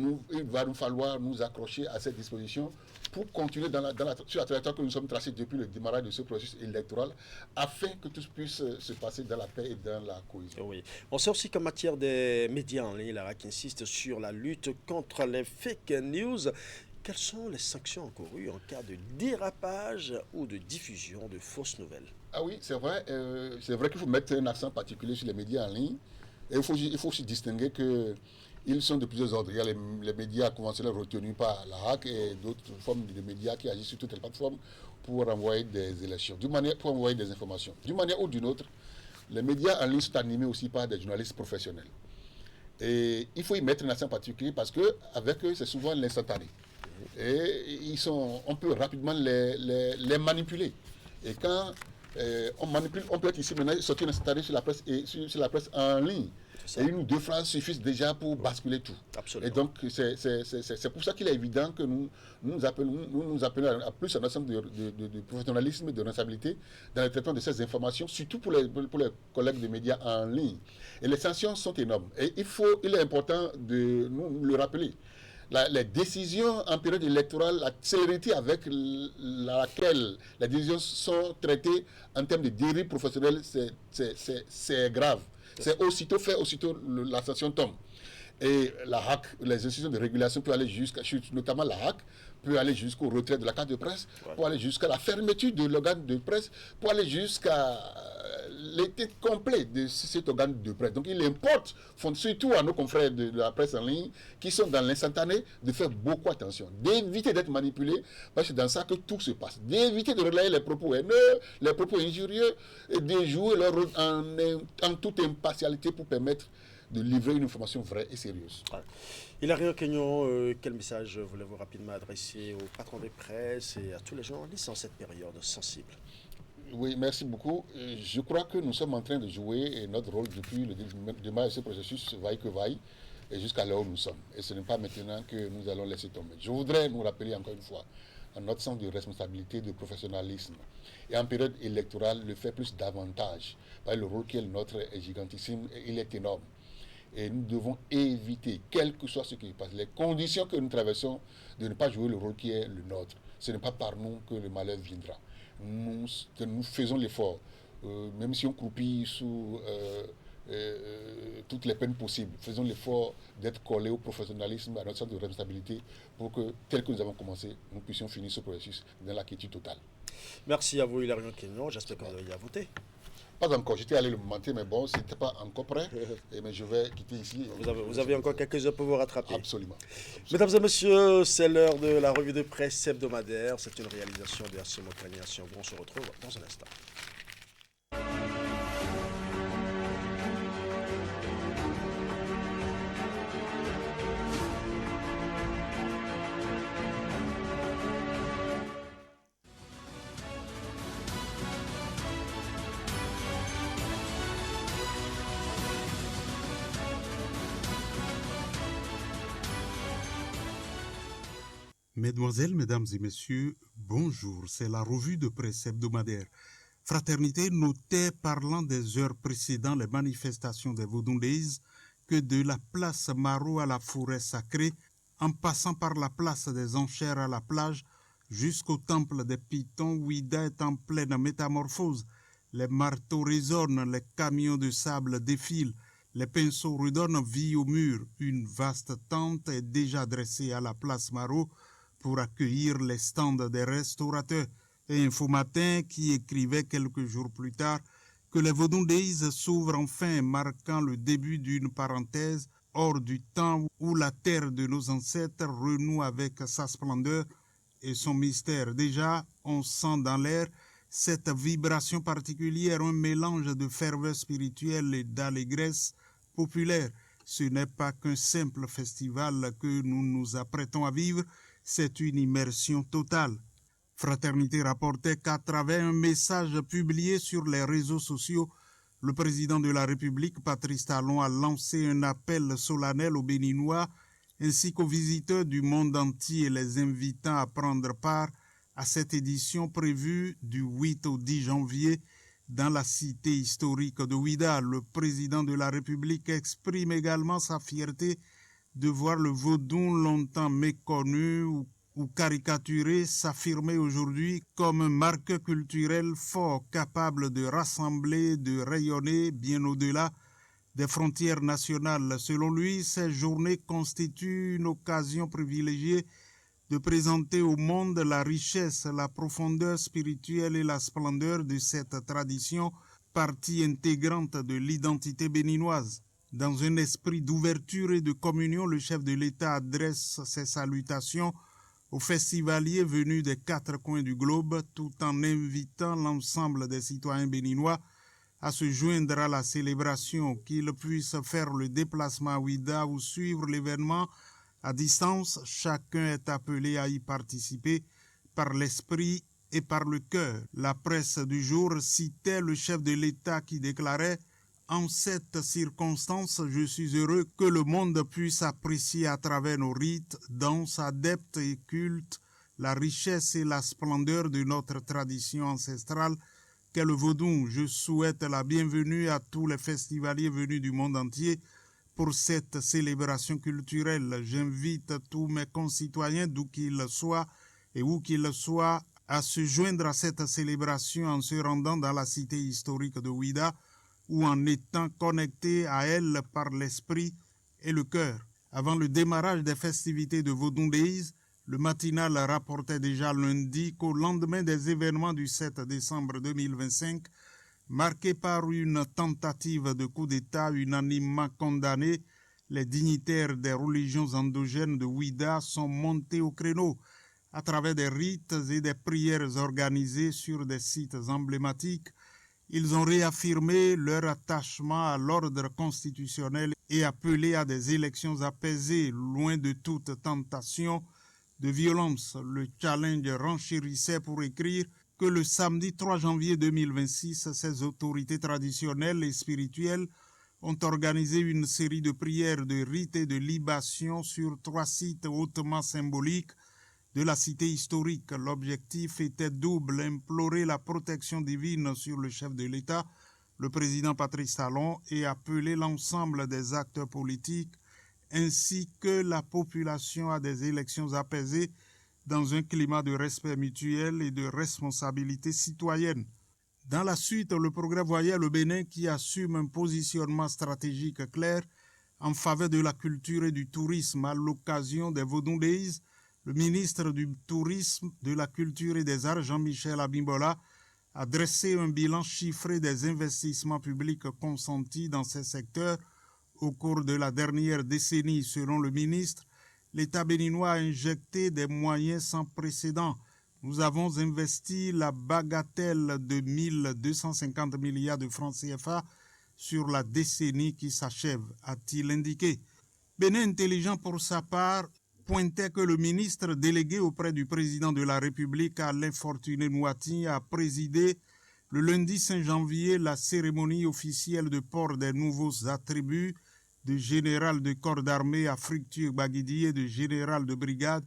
va nous falloir nous accrocher à cette disposition pour continuer sur la trajectoire que nous sommes tracés depuis le démarrage de ce processus électoral, afin que tout puisse se passer dans la paix et dans la cohésion. Oui. On sait aussi qu'en matière des médias en ligne, la RAC insiste sur la lutte contre les fake news. Quelles sont les sanctions encourues en cas de dérapage ou de diffusion de fausses nouvelles? Ah oui, c'est vrai qu'il faut mettre un accent particulier sur les médias en ligne. Et il faut aussi distinguer qu'ils sont de plusieurs ordres. Il y a les médias conventionnels retenus par la RAC et d'autres formes de médias qui agissent sur toutes les plateformes pour envoyer des élections, pour envoyer des informations. D'une manière ou d'une autre, les médias en ligne sont animés aussi par des journalistes professionnels. Et il faut y mettre un accent particulier parce qu'avec eux, c'est souvent l'instantané. Et on peut rapidement les manipuler. Et quand on manipule, on peut être ici maintenant sortir l'instantané sur la presse et sur la presse en ligne. Et une ou deux phrases suffisent déjà pour basculer tout. Absolument. Et donc c'est pour ça qu'il est évident que nous appelons à plus un ensemble de professionnalisme et de responsabilité dans le traitement de ces informations, surtout pour les collègues de médias en ligne. Et les sanctions sont énormes. Et il est important de nous le rappeler. Les décisions en période électorale, la célérité avec laquelle les décisions sont traitées en termes de dérive professionnelle, c'est grave. C'est aussitôt fait, aussitôt la sanction tombe. Et la RAC, les institutions de régulation peuvent aller notamment la RAC, peut aller jusqu'au retrait de la carte de presse, pour aller jusqu'à la fermeture de l'organe de presse, pour aller jusqu'à l'état complet de cet organe de presse. Donc il importe, surtout à nos confrères de la presse en ligne, qui sont dans l'instantané, de faire beaucoup attention, d'éviter d'être manipulés, parce que c'est dans ça que tout se passe, d'éviter de relayer les propos haineux, les propos injurieux, et de jouer leur rôle en toute impartialité pour permettre de livrer une information vraie et sérieuse. Hilarien Kenyon, quel message voulez-vous rapidement adresser aux patrons des presses et à tous les journalistes en cette période sensible? Oui, merci beaucoup. Je crois que nous sommes en train de jouer notre rôle depuis le démarrage de ce processus, vaille que vaille, et jusqu'à là où nous sommes. Et ce n'est pas maintenant que nous allons laisser tomber. Je voudrais nous rappeler encore une fois, à notre sens de responsabilité, de professionnalisme. Et en période électorale, le fait plus davantage. Le rôle qui est le nôtre est gigantissime, et il est énorme. Et nous devons éviter, quel que soit ce qui se passe, les conditions que nous traversons, de ne pas jouer le rôle qui est le nôtre. Ce n'est pas par nous que le malheur viendra. Nous faisons l'effort, même si on croupit sous toutes les peines possibles, faisons l'effort d'être collés au professionnalisme, à notre sens de responsabilité, pour que, tel que nous avons commencé, nous puissions finir ce processus dans la quiétude totale. Merci à vous, Hilarien Kenyon. J'espère que vous avez voté. Pas encore, j'étais allé le monter, mais bon, c'était pas encore prêt. Mais je vais quitter ici. Vous avez encore quelques heures pour vous rattraper. Absolument. Mesdames et messieurs, c'est l'heure de la revue de presse hebdomadaire. C'est une réalisation de Assimo Kanyassion. On se retrouve dans un instant. Mesdemoiselles, Mesdames et Messieurs, bonjour. C'est la revue de presse hebdomadaire. Fraternité notait, parlant des heures précédant les manifestations des Vaudondaises, que de la place Marot à la forêt sacrée, en passant par la place des enchères à la plage, jusqu'au temple des Pitons, Ouida est en pleine métamorphose. Les marteaux résonnent, les camions de sable défilent, les pinceaux redonnent vie au mur. Une vaste tente est déjà dressée à la place Marot pour accueillir les stands des restaurateurs. Et Info Matin qui écrivait quelques jours plus tard que les Vaudondaises s'ouvrent enfin, marquant le début d'une parenthèse hors du temps où la terre de nos ancêtres renoue avec sa splendeur et son mystère. Déjà, on sent dans l'air cette vibration particulière, un mélange de ferveur spirituelle et d'allégresse populaire. Ce n'est pas qu'un simple festival que nous nous apprêtons à vivre, c'est une immersion totale. Fraternité rapportait qu'à travers un message publié sur les réseaux sociaux, le président de la République, Patrice Talon, a lancé un appel solennel aux Béninois ainsi qu'aux visiteurs du monde entier, les invitant à prendre part à cette édition prévue du 8 au 10 janvier dans la cité historique de Ouidah. Le président de la République exprime également sa fierté de voir le vaudou longtemps méconnu ou caricaturé s'affirmer aujourd'hui comme un marqueur culturel fort, capable de rassembler, de rayonner bien au-delà des frontières nationales. Selon lui, ces journées constituent une occasion privilégiée de présenter au monde la richesse, la profondeur spirituelle et la splendeur de cette tradition, partie intégrante de l'identité béninoise. Dans un esprit d'ouverture et de communion, le chef de l'État adresse ses salutations aux festivaliers venus des 4 coins du globe, tout en invitant l'ensemble des citoyens béninois à se joindre à la célébration, qu'ils puissent faire le déplacement à Ouidah ou suivre l'événement à distance. Chacun est appelé à y participer par l'esprit et par le cœur. La presse du jour citait le chef de l'État qui déclarait « En cette circonstance, je suis heureux que le monde puisse apprécier à travers nos rites, danses, adeptes et cultes la richesse et la splendeur de notre tradition ancestrale qu'est le vaudou. Je souhaite la bienvenue à tous les festivaliers venus du monde entier pour cette célébration culturelle. J'invite tous mes concitoyens, d'où qu'ils soient et où qu'ils soient, à se joindre à cette célébration en se rendant dans la cité historique de Ouidah ou en étant connectés à elle par l'esprit et le cœur. Avant le démarrage des festivités de Vodou Days, le matinal rapportait déjà lundi qu'au lendemain des événements du 7 décembre 2025, marqués par une tentative de coup d'État unanimement condamnée, les dignitaires des religions endogènes de Ouidah sont montés au créneau à travers des rites et des prières organisées sur des sites emblématiques. Ils ont réaffirmé leur attachement à l'ordre constitutionnel et appelé à des élections apaisées, loin de toute tentation de violence. Le challenge renchérissait pour écrire que le samedi 3 janvier 2026, ces autorités traditionnelles et spirituelles ont organisé une série de prières, de rites et de libations sur 3 sites hautement symboliques de la cité historique. L'objectif était double, implorer la protection divine sur le chef de l'État, le président Patrice Talon, et appeler l'ensemble des acteurs politiques ainsi que la population à des élections apaisées dans un climat de respect mutuel et de responsabilité citoyenne. Dans la suite, le progrès voyait le Bénin qui assume un positionnement stratégique clair en faveur de la culture et du tourisme. À l'occasion des Vodou Days, le ministre du Tourisme, de la Culture et des Arts, Jean-Michel Abimbola, a dressé un bilan chiffré des investissements publics consentis dans ces secteurs au cours de la dernière décennie. Selon le ministre, l'État béninois a injecté des moyens sans précédent. Nous avons investi la bagatelle de 1250 milliards de francs CFA sur la décennie qui s'achève, a-t-il indiqué. Bénin Intelligent, pour sa part, pointait que le ministre délégué auprès du président de la République, Alain Fortuné Nouati, a présidé le lundi 5 janvier la cérémonie officielle de port des nouveaux attributs de général de corps d'armée à Fructueux Baguidi et de général de brigade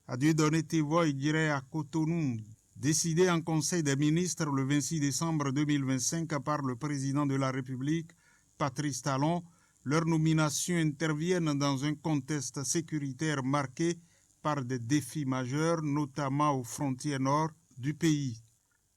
à Dieudonné Tevoy Guiré à Cotonou, décidé en Conseil des ministres le 26 décembre 2025 par le président de la République, Patrice Talon. Leurs nominations interviennent dans un contexte sécuritaire marqué par des défis majeurs, notamment aux frontières nord du pays.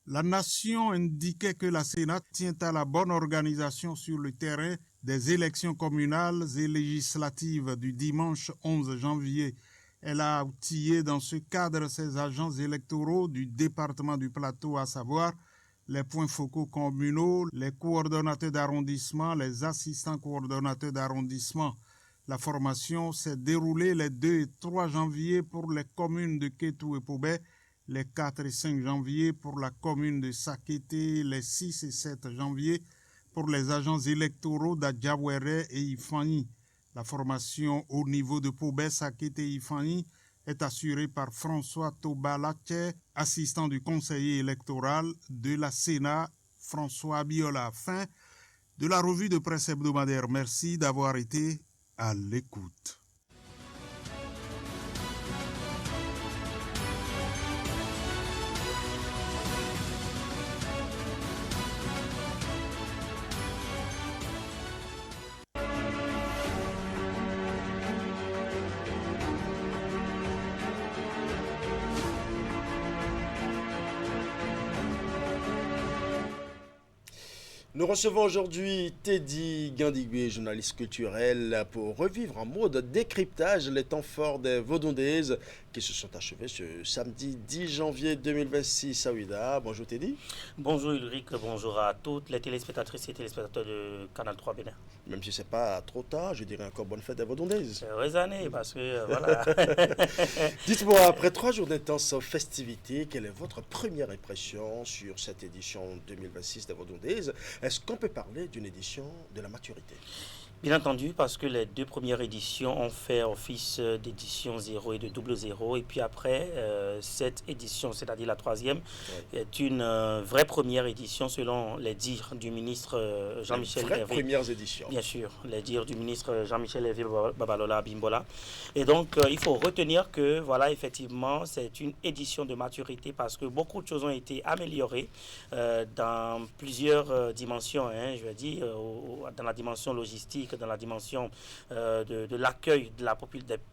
La nation indiquait que la Sénat tient à la bonne organisation sur le terrain des élections communales et législatives du dimanche 11 janvier. Elle a outillé dans ce cadre ses agents électoraux du département du Plateau, à savoir les points focaux communaux, les coordonnateurs d'arrondissement, les assistants coordonnateurs d'arrondissement. La formation s'est déroulée les 2 et 3 janvier pour les communes de Kétou et Pobé, les 4 et 5 janvier pour la commune de Sakété, les 6 et 7 janvier pour les agents électoraux d'Adjawéré et Ifani. La formation au niveau de Pobès à Kété-Ifani est assurée par François Tobalache, assistant du conseiller électoral de la Sénat, François Biola. Fin de la revue de presse hebdomadaire. Merci d'avoir été à l'écoute. Nous recevons aujourd'hui Teddy Gandigbe, journaliste culturel, pour revivre en mode décryptage les temps forts des Vaudondaises qui se sont achevés ce samedi 10 janvier 2026 à Ouida. Bonjour Teddy. Bonjour Ulrich, bonjour à toutes les téléspectatrices et téléspectateurs de Canal 3 Bénin. Même si ce n'est pas trop tard, je dirais encore bonne fête des Vaudondaises. Heureuse année parce que voilà. Dites-moi, après 3 jours d'intenses festivités, quelle est votre première impression sur cette édition 2026 des Vaudondaises? Est-ce qu'on peut parler d'une édition de la maturité? Bien entendu, parce que les deux premières éditions ont fait office d'édition 0 et de double 0. Et puis après, cette édition, c'est-à-dire la troisième, est une vraie première édition selon les dires du ministre Jean-Michel Hervé. Vraies premières éditions. Bien sûr, les dires du ministre Jean-Michel Hervé Babalola Bimbola. Et donc, il faut retenir que, voilà, effectivement, c'est une édition de maturité parce que beaucoup de choses ont été améliorées dans plusieurs dimensions, je veux dire, dans la dimension logistique, dans la dimension de l'accueil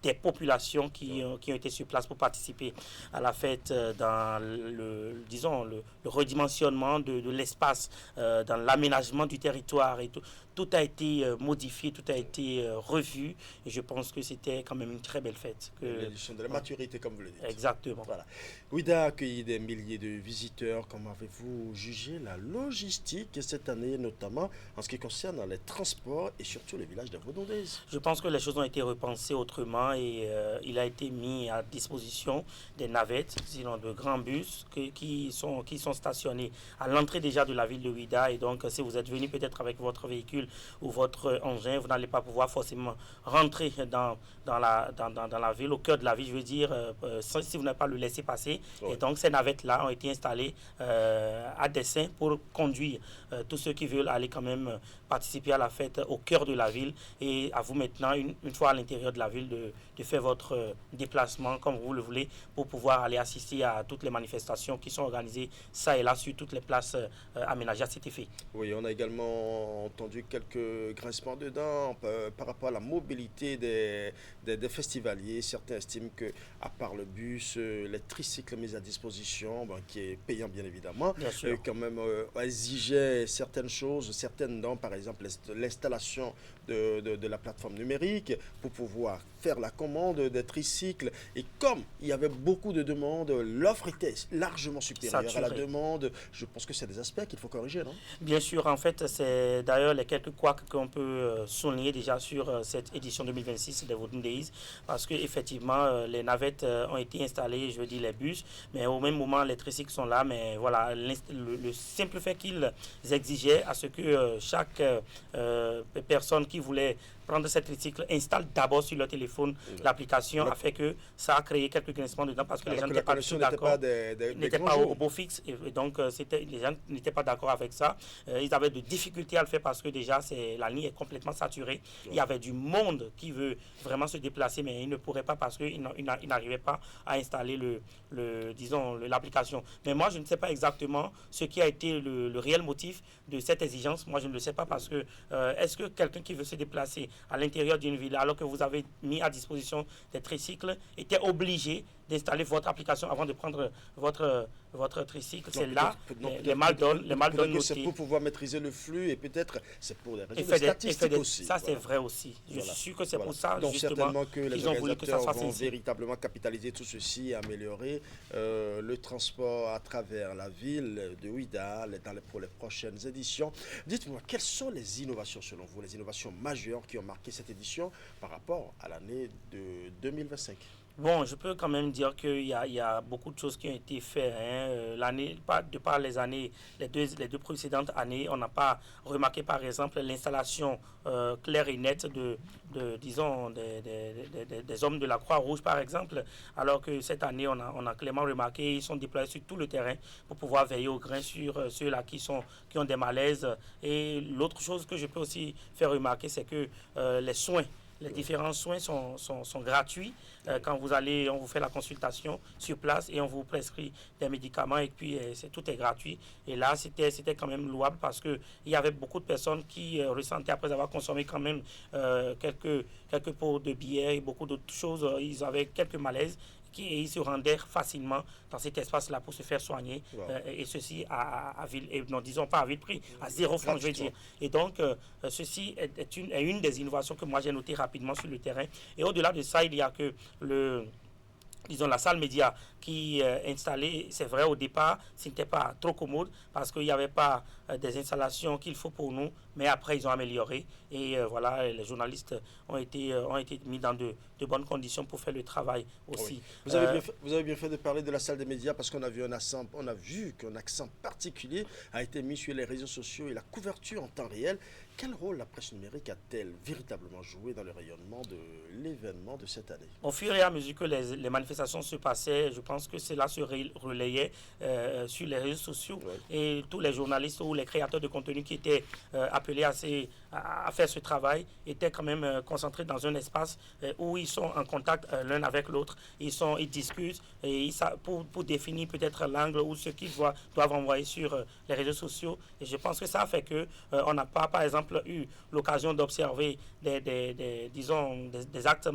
des populations qui ont été sur place pour participer à la fête, dans le redimensionnement de l'espace, dans l'aménagement du territoire et tout. Tout a été modifié, tout a été revu et je pense que c'était quand même une très belle fête. L'édition de la maturité, comme vous le dites. Exactement. Voilà. Ouida a accueilli des milliers de visiteurs. Comment avez-vous jugé la logistique cette année, notamment en ce qui concerne les transports et surtout les villages de Vaudondaises? Je pense que les choses ont été repensées autrement et il a été mis à disposition des navettes, sinon de grands bus qui sont stationnés à l'entrée déjà de la ville de Ouida. Et donc, si vous êtes venu peut-être avec votre véhicule ou votre engin, vous n'allez pas pouvoir forcément rentrer dans la ville, au cœur de la ville, je veux dire, si vous n'avez pas le laisser passer. Ouais. Et donc, ces navettes-là ont été installées à dessein pour conduire tous ceux qui veulent aller quand même participer à la fête au cœur de la ville. Et à vous maintenant, une fois à l'intérieur de la ville, de faire votre déplacement comme vous le voulez pour pouvoir aller assister à toutes les manifestations qui sont organisées ça et là sur toutes les places aménagées à cet effet. Oui, on a également entendu quelques grincements de dents par rapport à la mobilité des festivaliers. Certains estiment que, à part le bus, les tricycles mis à disposition, qui est payant bien évidemment, quand même exigeait certaines choses, certaines dents, par exemple l'installation de la plateforme numérique pour pouvoir faire la commande des tricycles. Et comme il y avait beaucoup de demandes, l'offre était largement supérieure à la demande. Je pense que c'est des aspects qu'il faut corriger, non? Bien sûr, en fait, c'est d'ailleurs les quelques couacs qu'on peut souligner déjà sur cette édition 2026 des Vaudondaises, parce qu'effectivement, les navettes ont été installées, je veux dire les bus, mais au même moment, les tricycles sont là, mais voilà, le simple fait qu'ils exigeaient à ce que chaque personne qui voulait prendre cet tricycle installe d'abord sur leur téléphone l'application, a fait que ça a créé quelques grincements dedans parce que les gens n'étaient pas d'accord, n'étaient pas au beau fixe et donc les gens n'étaient pas d'accord avec ça. Ils avaient de difficultés à le faire parce que déjà la ligne est complètement saturée. Il y avait du monde qui veut vraiment se déplacer mais ils ne pourraient pas parce qu'ils n'arrivaient pas à installer l'application. Mais moi je ne sais pas exactement ce qui a été le réel motif de cette exigence. Moi je ne le sais pas parce que est-ce que quelqu'un qui veut se déplacer à l'intérieur d'une ville, alors que vous avez mis à disposition des tricycles, était obligé d'installer votre application avant de prendre votre tricycle? C'est là les mal donnent notés. C'est pour pouvoir maîtriser le flux et peut-être c'est pour des raisons statistiques aussi. Ça c'est vrai aussi. Je suis sûr que c'est pour ça donc justement certainement que les organisateurs vont saisi. Véritablement capitaliser tout ceci et améliorer le transport à travers la ville de Ouida pour les prochaines éditions. Dites-moi, quelles sont les innovations selon vous, les innovations majeures qui ont marqué cette édition par rapport à l'année de 2025? Bon, je peux quand même dire qu'il y a beaucoup de choses qui ont été faites. De par les années, les deux précédentes années, on n'a pas remarqué par exemple l'installation claire et nette disons, des hommes de la Croix-Rouge par exemple, alors que cette année, on a clairement remarqué, ils sont déployés sur tout le terrain pour pouvoir veiller au grain sur ceux-là qui ont des malaises. Et l'autre chose que je peux aussi faire remarquer, c'est que les différents soins sont gratuits. Quand vous allez, on vous fait la consultation sur place et on vous prescrit des médicaments et puis tout est gratuit. Et là, c'était quand même louable parce qu'il y avait beaucoup de personnes qui ressentaient, après avoir consommé quand même quelques pots de bière et beaucoup d'autres choses, ils avaient quelques malaises. Ils se rendaient facilement dans cet espace-là pour se faire soigner, et ceci disons pas à vil prix, à 0 francs, je veux dire. Et donc, ceci est une des innovations que moi j'ai notées rapidement sur le terrain. Et au-delà de ça, il y a que la salle média qui est installée, c'est vrai, au départ, ce n'était pas trop commode parce qu'il n'y avait pas des installations qu'il faut pour nous, mais après, ils ont amélioré et voilà, les journalistes ont été mis dans de bonnes conditions pour faire le travail aussi. Oui. Vous avez bien fait de parler de la salle des médias parce qu'on a vu qu'un accent particulier a été mis sur les réseaux sociaux et la couverture en temps réel. Quel rôle la presse numérique a-t-elle véritablement joué dans le rayonnement de l'événement de cette année? Au fur et à mesure que les manifestations se passaient, je pense que cela se relayait sur les réseaux sociaux, et tous les journalistes ou les créateurs de contenu qui étaient appelés à faire ce travail étaient quand même concentrés dans un espace où ils sont en contact l'un avec l'autre, ils discutent et pour définir peut-être l'angle ou ce qu'ils doivent envoyer sur les réseaux sociaux. Et je pense que ça a fait que on n'a pas, par exemple, eu l'occasion d'observer des actes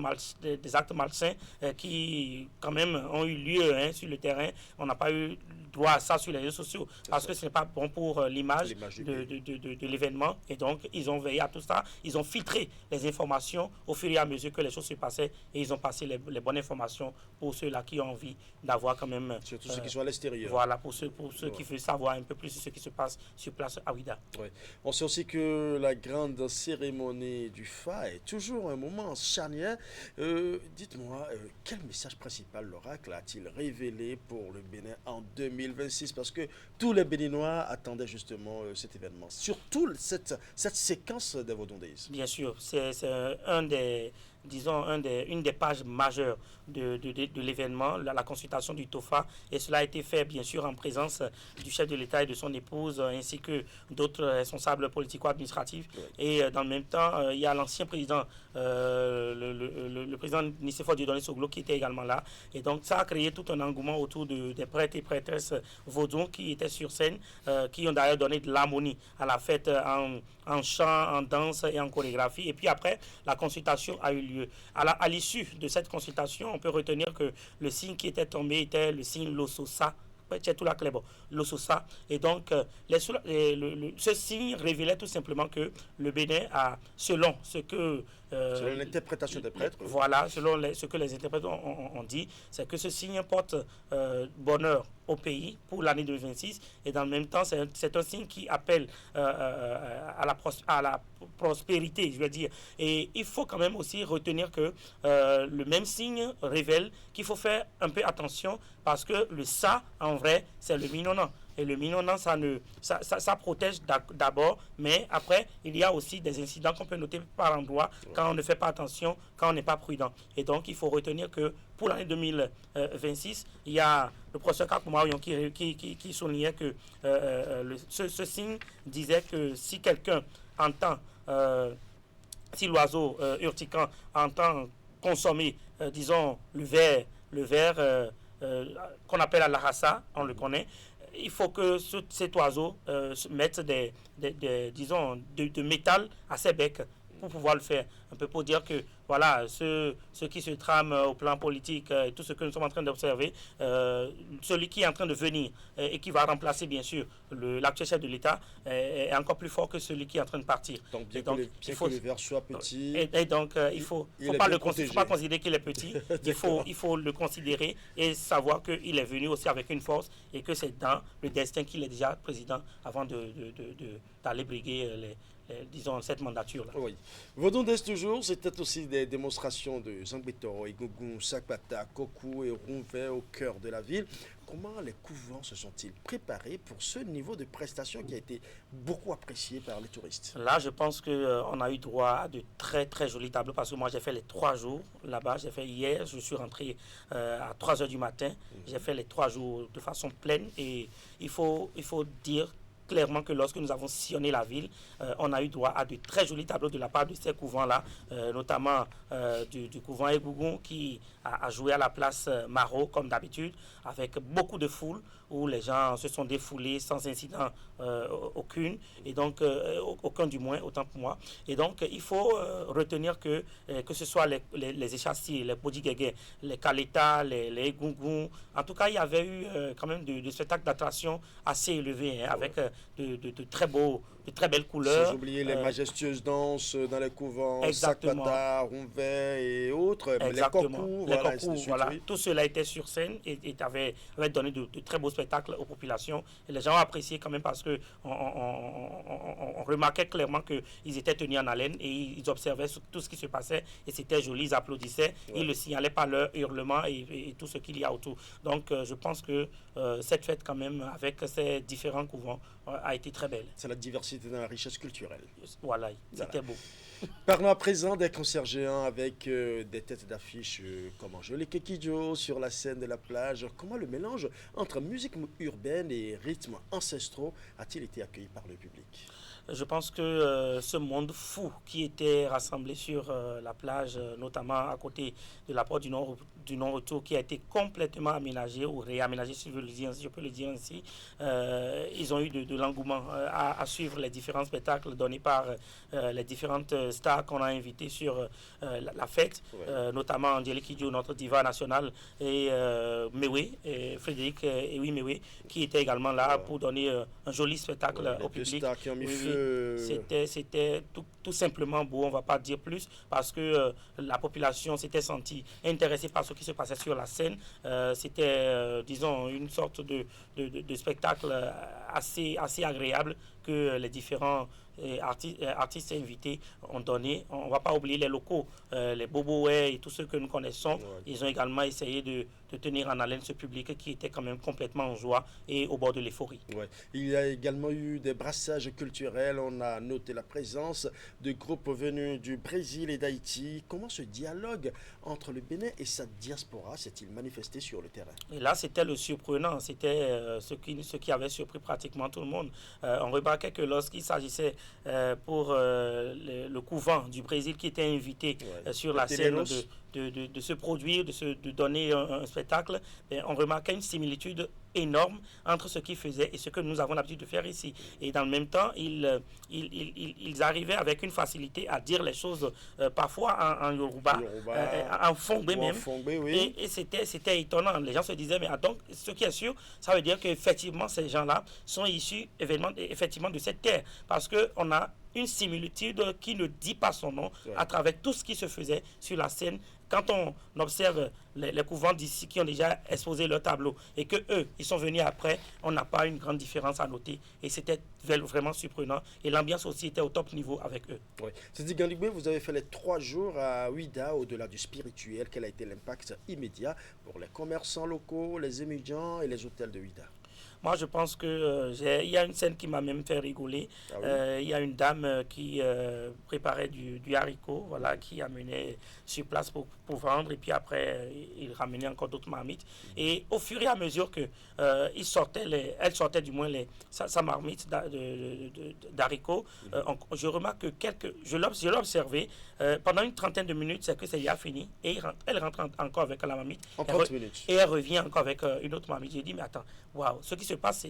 malsains qui quand même ont eu lieu sur le terrain. On n'a pas eu droit à ça sur les réseaux sociaux parce que ce n'est pas bon pour l'image de l'événement. Et donc, ils ont veillé à tout ça. Ils ont filtré les informations au fur et à mesure que les choses se passaient et ils ont passé les bonnes informations pour ceux-là qui ont envie d'avoir quand même... Surtout ceux qui sont à l'extérieur. Voilà, pour ceux qui veulent savoir un peu plus sur ce qui se passe sur place à Ouidah. Oui. On sait aussi que la grande cérémonie du FA est toujours un moment charnière. Dites-moi, quel message principal l'oracle a-t-il révélé pour le Bénin en 2026? Parce que tous les Béninois attendaient justement cet événement, surtout cette séquence des Vodun Days. Bien sûr, c'est une des pages majeures de l'événement, la consultation du TOFA, et cela a été fait bien sûr en présence du chef de l'État et de son épouse, ainsi que d'autres responsables politico-administratifs. Et dans le même temps, il y a l'ancien président, le président Nicéphore Dieudonné Soglo, qui était également là. Et donc ça a créé tout un engouement autour des prêtres et prêtresses vaudons qui étaient sur scène, qui ont d'ailleurs donné de l'harmonie à la fête en chant, en danse et en chorégraphie. Et puis après, la consultation a eu lieu. À l'issue de cette consultation, on peut retenir que le signe qui était tombé était le signe Lososa. Lososa. Et donc, ce signe révélait tout simplement que le Bénin a, selon ce que... selon l'interprétation des prêtres. Voilà, selon ce que les interprètes ont dit, c'est que ce signe porte bonheur au pays pour l'année 2026. Et dans le même temps, c'est un signe qui appelle à la prospérité, je veux dire. Et il faut quand même aussi retenir que le même signe révèle qu'il faut faire un peu attention parce que le ça, en vrai, c'est le minonant. Et le minonant, ça protège d'abord, mais après, il y a aussi des incidents qu'on peut noter par endroit quand on ne fait pas attention, quand on n'est pas prudent. Et donc, il faut retenir que pour l'année 2026, il y a le professeur Kakoumaouyon qui soulignait que ce signe disait que si quelqu'un entend, si l'oiseau urticant entend consommer, disons, le ver qu'on appelle à l'arassa, on le connaît, il faut que cet oiseau mette de métal à ses becs pour pouvoir le faire. Un peu pour dire que voilà, ce qui se trame au plan politique et tout ce que nous sommes en train d'observer, celui qui est en train de venir et qui va remplacer bien sûr l'actuel chef de l'État est encore plus fort que celui qui est en train de partir. Donc bien que le verre soit petit... Et donc il ne faut pas considérer qu'il est petit, il faut le considérer et savoir qu'il est venu aussi avec une force et que c'est dans le destin qu'il est déjà président avant d'aller briguer disons, cette mandature-là. Oui. Vaudondès toujours, c'était aussi des démonstrations de Zangbetoro, Egungun, Sakpata, Koku et Ronvet au cœur de la ville. Comment les couvents se sont-ils préparés pour ce niveau de prestation qui a été beaucoup apprécié par les touristes? Là, je pense qu'on a eu droit à de très très jolis tableaux parce que moi j'ai fait les 3 jours là-bas. J'ai fait hier, je suis rentré à 3 h du matin. J'ai fait les 3 jours de façon pleine et il faut dire clairement que lorsque nous avons sillonné la ville, on a eu droit à de très jolis tableaux de la part de ces couvents-là, notamment du couvent Egungun qui a joué à la place Maro comme d'habitude, avec beaucoup de foule où les gens se sont défoulés sans incident aucune, et donc aucun du moins, autant pour moi. Et donc il faut retenir que ce soit les échassiers, les Bodigege, les Kaleta, les Egungun, en tout cas il y avait eu quand même de spectacles d'attraction assez élevés, hein, avec de très belles couleurs. Sans oublier les majestueuses danses dans les couvents, exactement. Sakpata, Ronvet et autres, exactement. les cocos, cocos, voilà. Tout cela était sur scène et avait donné de très beaux spectacles aux populations. Et les gens ont apprécié quand même parce que on remarquait clairement qu'ils étaient tenus en haleine et ils observaient tout ce qui se passait et c'était joli, ils applaudissaient, ils le signalaient par leur hurlement et tout ce qu'il y a autour. Donc je pense que cette fête quand même avec ces différents couvents a été très belle. C'est la diversité dans la richesse culturelle. Voilà, c'était beau. Parlons à présent des concerts géants avec des têtes d'affiche comme Angélique Kidjo sur la scène de la plage. Comment le mélange entre musique urbaine et rythmes ancestraux a-t-il été accueilli par le public? Je pense que ce monde fou qui était rassemblé sur la plage, notamment à côté de la porte du non-retour, qui a été complètement aménagé ou réaménagé, si je peux le dire ainsi, ils ont eu de l'engouement à suivre les différents spectacles donnés par les différentes stars qu'on a invitées sur la fête, notamment Angélique Kidjo, notre diva nationale, et Mewe, Frédéric Ewi Mewe, qui était également là pour donner un joli spectacle au public. Qui ont mis C'était tout simplement beau, on ne va pas dire plus, parce que la population s'était sentie intéressée par ce qui se passait sur la scène. C'était, disons, une sorte de spectacle assez agréable que les différents artistes invités ont donné. On ne va pas oublier les locaux, les Boboé et tous ceux que nous connaissons. Ils ont également essayé de tenir en haleine ce public qui était quand même complètement en joie et au bord de l'euphorie. Il y a également eu des brassages culturels. On a noté la présence de groupes venus du Brésil et d'Haïti. Comment ce dialogue entre le Bénin et sa diaspora s'est-il manifesté sur le terrain? Et là, c'était le surprenant. C'était ce qui avait surpris pratiquement tout le monde. On remarquait que lorsqu'il s'agissait pour le couvent du Brésil qui était invité sur la scène de se produire, de donner un spectacle, on remarquait une similitude énorme entre ce qu'ils faisaient et ce que nous avons l'habitude de faire ici. Et dans le même temps, ils arrivaient avec une facilité à dire les choses parfois en Yoruba, en Fongbe même. Et c'était étonnant. Les gens se disaient, mais donc, ce qui est sûr, ça veut dire qu'effectivement, ces gens-là sont issus effectivement de cette terre. Parce qu'on a une similitude qui ne dit pas son nom à travers tout ce qui se faisait sur la scène. Quand on observe les couvents d'ici qui ont déjà exposé leur tableau et que eux, ils sont venus après, on n'a pas une grande différence à noter. Et c'était vraiment surprenant. Et l'ambiance aussi était au top niveau avec eux. C'est dit, Gandibé, vous avez fait les 3 jours à Ouida, au-delà du spirituel. Quel a été l'impact immédiat pour les commerçants locaux, les étudiants et les hôtels de Ouida? Moi, je pense que il y a une scène qui m'a même fait rigoler. Il y a une dame qui préparait du haricot, voilà, qui amenait sur place pour vendre. Et puis après, il ramenait encore d'autres marmites. Et au fur et à mesure que elle sortait du moins sa marmite d'haricots, je remarque que je l'ai observé pendant une trentaine de minutes, c'est que c'est déjà fini. Et elle rentre encore avec la marmite. En 30 minutes. Et elle revient encore avec une autre marmite. J'ai dit, mais attends, waouh, ce qui se passe,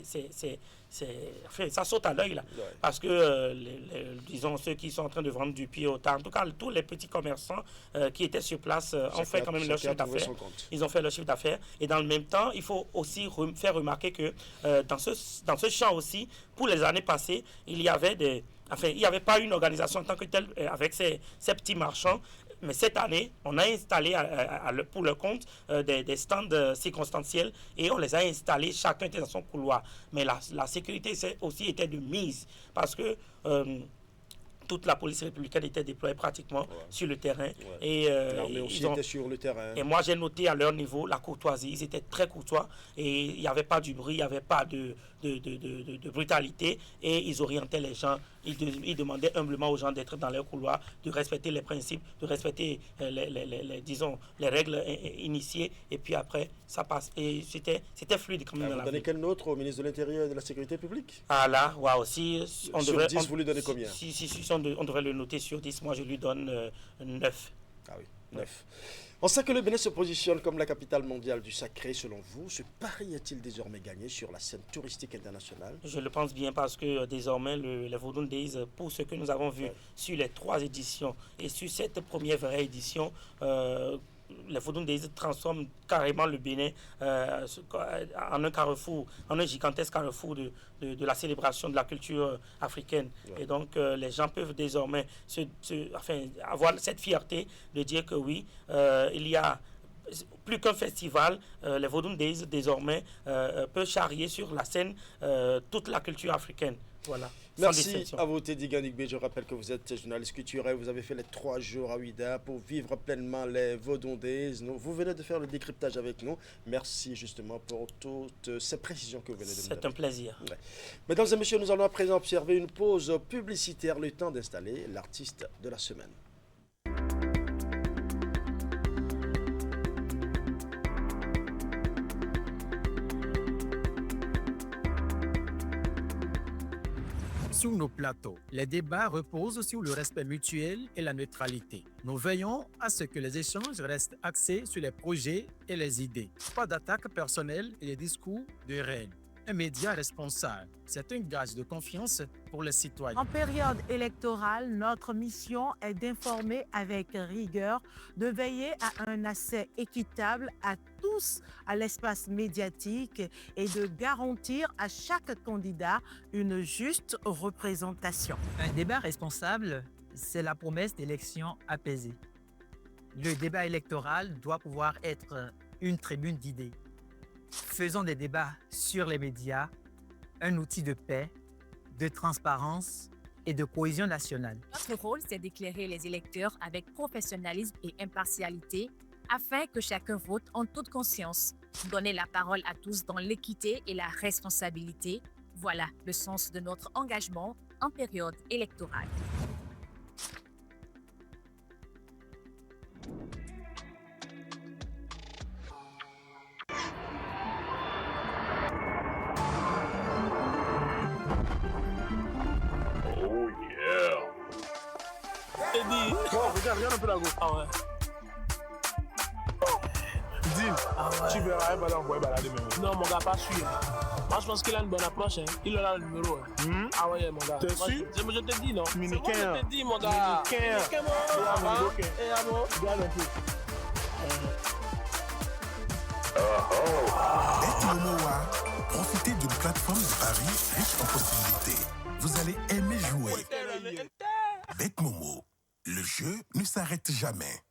ça saute à l'œil là. Parce que, disons, ceux qui sont en train de vendre du pied au tas, en tout cas, tous les petits commerçants qui étaient sur place ont fait quand même leur chiffre d'affaires. Ils ont fait leur chiffre d'affaires. Et dans le même temps, il faut aussi faire remarquer que dans ce champ aussi, pour les années passées, il n'y avait pas une organisation en tant que telle avec ces petits marchands. Mais cette année, on a installé pour le compte des stands circonstanciels et on les a installés, chacun était dans son couloir. Mais la sécurité aussi était de mise parce que toute la police républicaine était déployée pratiquement sur le terrain. Et l'armée aussi était sur le terrain. Et moi, j'ai noté à leur niveau la courtoisie. Ils étaient très courtois et il n'y avait pas du bruit, il n'y avait pas de brutalité. Et ils orientaient les gens. Ils demandaient humblement aux gens d'être dans leur couloir, de respecter les principes, de respecter les règles initiées. Et puis après, ça passe. Et c'était fluide quand même. Vous donnez quelle note au ministre de l'Intérieur et de la Sécurité publique? Ah là, waouh, si on sur devrait... 10, vous lui donnez combien? On devrait le noter sur 10. Moi, je lui donne 9. Ah oui, 9. On sait que le Bénin se positionne comme la capitale mondiale du sacré. Selon vous, ce pari est-il désormais gagné sur la scène touristique internationale? Je le pense bien parce que désormais, les Vodun Days, pour ce que nous avons vu sur les 3 éditions et sur cette première vraie édition, les Vodun Days transforment carrément le Bénin en un carrefour, en un gigantesque carrefour de la célébration de la culture africaine. Et donc, les gens peuvent désormais avoir cette fierté de dire que oui, il y a plus qu'un festival, les Vodun Days désormais peut charrier sur la scène toute la culture africaine. Voilà. Merci à vous, Teddy Ganigbe. Je rappelle que vous êtes journaliste culturel. Vous avez fait les 3 jours à Ouidah pour vivre pleinement les Vodun Days. Vous venez de faire le décryptage avec nous. Merci justement pour toutes ces précisions que vous venez de nous donner. C'est un plaisir. Ouais. Mesdames et messieurs, nous allons à présent observer une pause publicitaire, le temps d'installer l'artiste de la semaine. Sur nos plateaux, les débats reposent sur le respect mutuel et la neutralité. Nous veillons à ce que les échanges restent axés sur les projets et les idées. Pas d'attaques personnelles et des discours de haine. Un média responsable, c'est un gage de confiance pour les citoyens. En période électorale, notre mission est d'informer avec rigueur, de veiller à un accès équitable à tous à l'espace médiatique et de garantir à chaque candidat une juste représentation. Un débat responsable, c'est la promesse d'élections apaisées. Le débat électoral doit pouvoir être une tribune d'idées. Faisons des débats sur les médias, un outil de paix, de transparence et de cohésion nationale. Notre rôle, c'est d'éclairer les électeurs avec professionnalisme et impartialité afin que chacun vote en toute conscience. Donner la parole à tous dans l'équité et la responsabilité, voilà le sens de notre engagement en période électorale. Eddie. Bon, regarde un peu la gauche. Ah ouais. Dis, tu verras un ballon pour balader même. Non, mon gars, pas sûr. Moi, je pense qu'il a une bonne approche. Hein. Il a le numéro. Hein. Ah ouais, mon gars. T'es sûr? Je te dis, non. Miniquin. Je te dis, mon gars. Miniquin, mon. Et à moi. Regarde un peu. BetMomo, profitez d'une plateforme de paris riche en possibilités. Vous allez aimer jouer. BetMomo, le jeu ne s'arrête jamais.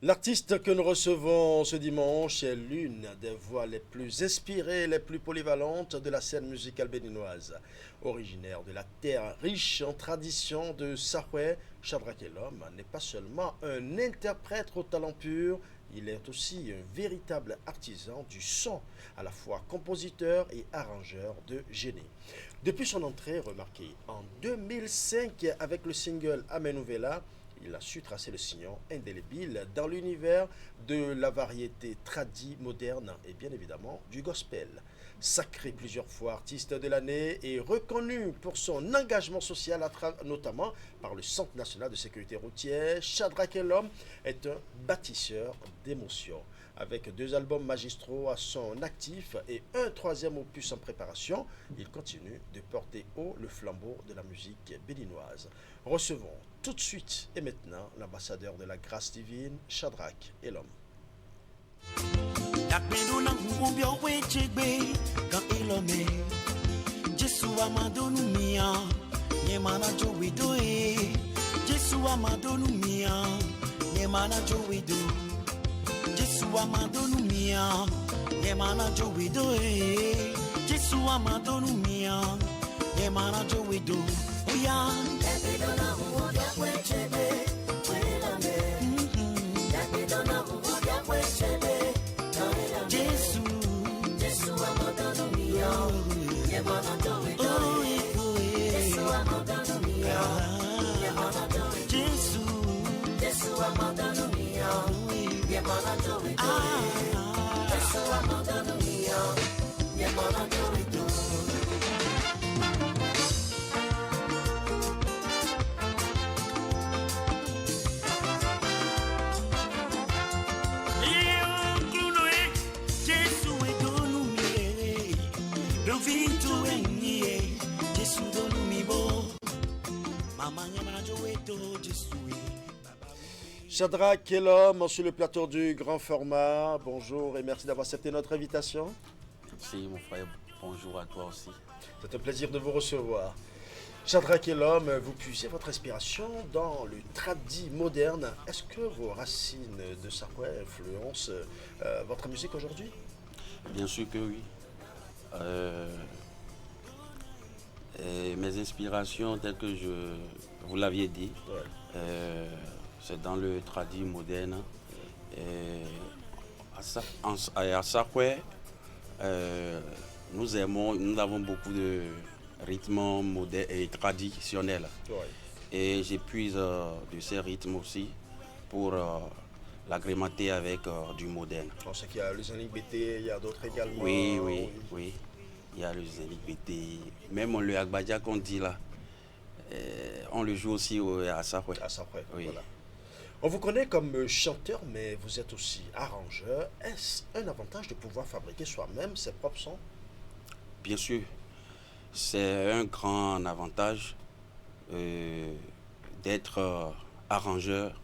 L'artiste que nous recevons ce dimanche est l'une des voix les plus inspirées, les plus polyvalentes de la scène musicale béninoise. Originaire de la terre riche en traditions de Sahwe, Shadrack Elom n'est pas seulement un interprète au talent pur, il est aussi un véritable artisan du son, à la fois compositeur et arrangeur de génie. Depuis son entrée remarquée en 2005 avec le single Amenuvela, il a su tracer le sillon indélébile dans l'univers de la variété tradie moderne et bien évidemment du gospel. Sacré plusieurs fois artiste de l'année et reconnu pour son engagement social, notamment par le Centre national de sécurité routière, Shadrack Elom est un bâtisseur d'émotions. Avec 2 albums magistraux à son actif et un 3e opus en préparation, il continue de porter haut le flambeau de la musique béninoise. Recevons tout de suite et maintenant l'ambassadeur de la grâce divine, Shadrack Elom. Jesu amadonu mia, nemana jowido. Jesu amadonu mia, nemana jowido. Jesu amadonu mia, nemana jowido. Oya, ebidona uwoda kwechebe, kwelame. Ebidona uwoda kwechebe, kwelame. Jesu, Jesu amadonu mia, nemana jowido. Jesu amadonu mia, nemana jowido. Jesu, Jesu amadonu mia, nemana jowido. Jesu amadonu mia, nemana jowido. Shadrach Kelom sur le plateau du grand format. Bonjour et merci d'avoir accepté notre invitation. Merci mon frère, bonjour à toi aussi. C'est un plaisir de vous recevoir. Shadrach Kelom, vous puisez votre inspiration dans le tradi moderne. Est-ce que vos racines de Sakwe influencent votre musique aujourd'hui? Bien sûr que oui. Mes inspirations, telles que vous l'aviez dit, c'est dans le tradi moderne. À Sakwe, nous avons beaucoup de rythmes modernes et traditionnels. Et j'épuise de ces rythmes aussi pour l'agrémenter avec du moderne. On sait qu'il y a le Zanik BT, il y a d'autres également. Oui. Il y a le Zanik BT, même le Agbadja qu'on dit là, on le joue aussi à Sakwe. Oui. Voilà. On vous connaît comme chanteur, mais vous êtes aussi arrangeur. Est-ce un avantage de pouvoir fabriquer soi-même ses propres sons? Bien sûr, c'est un grand avantage d'être arrangeur.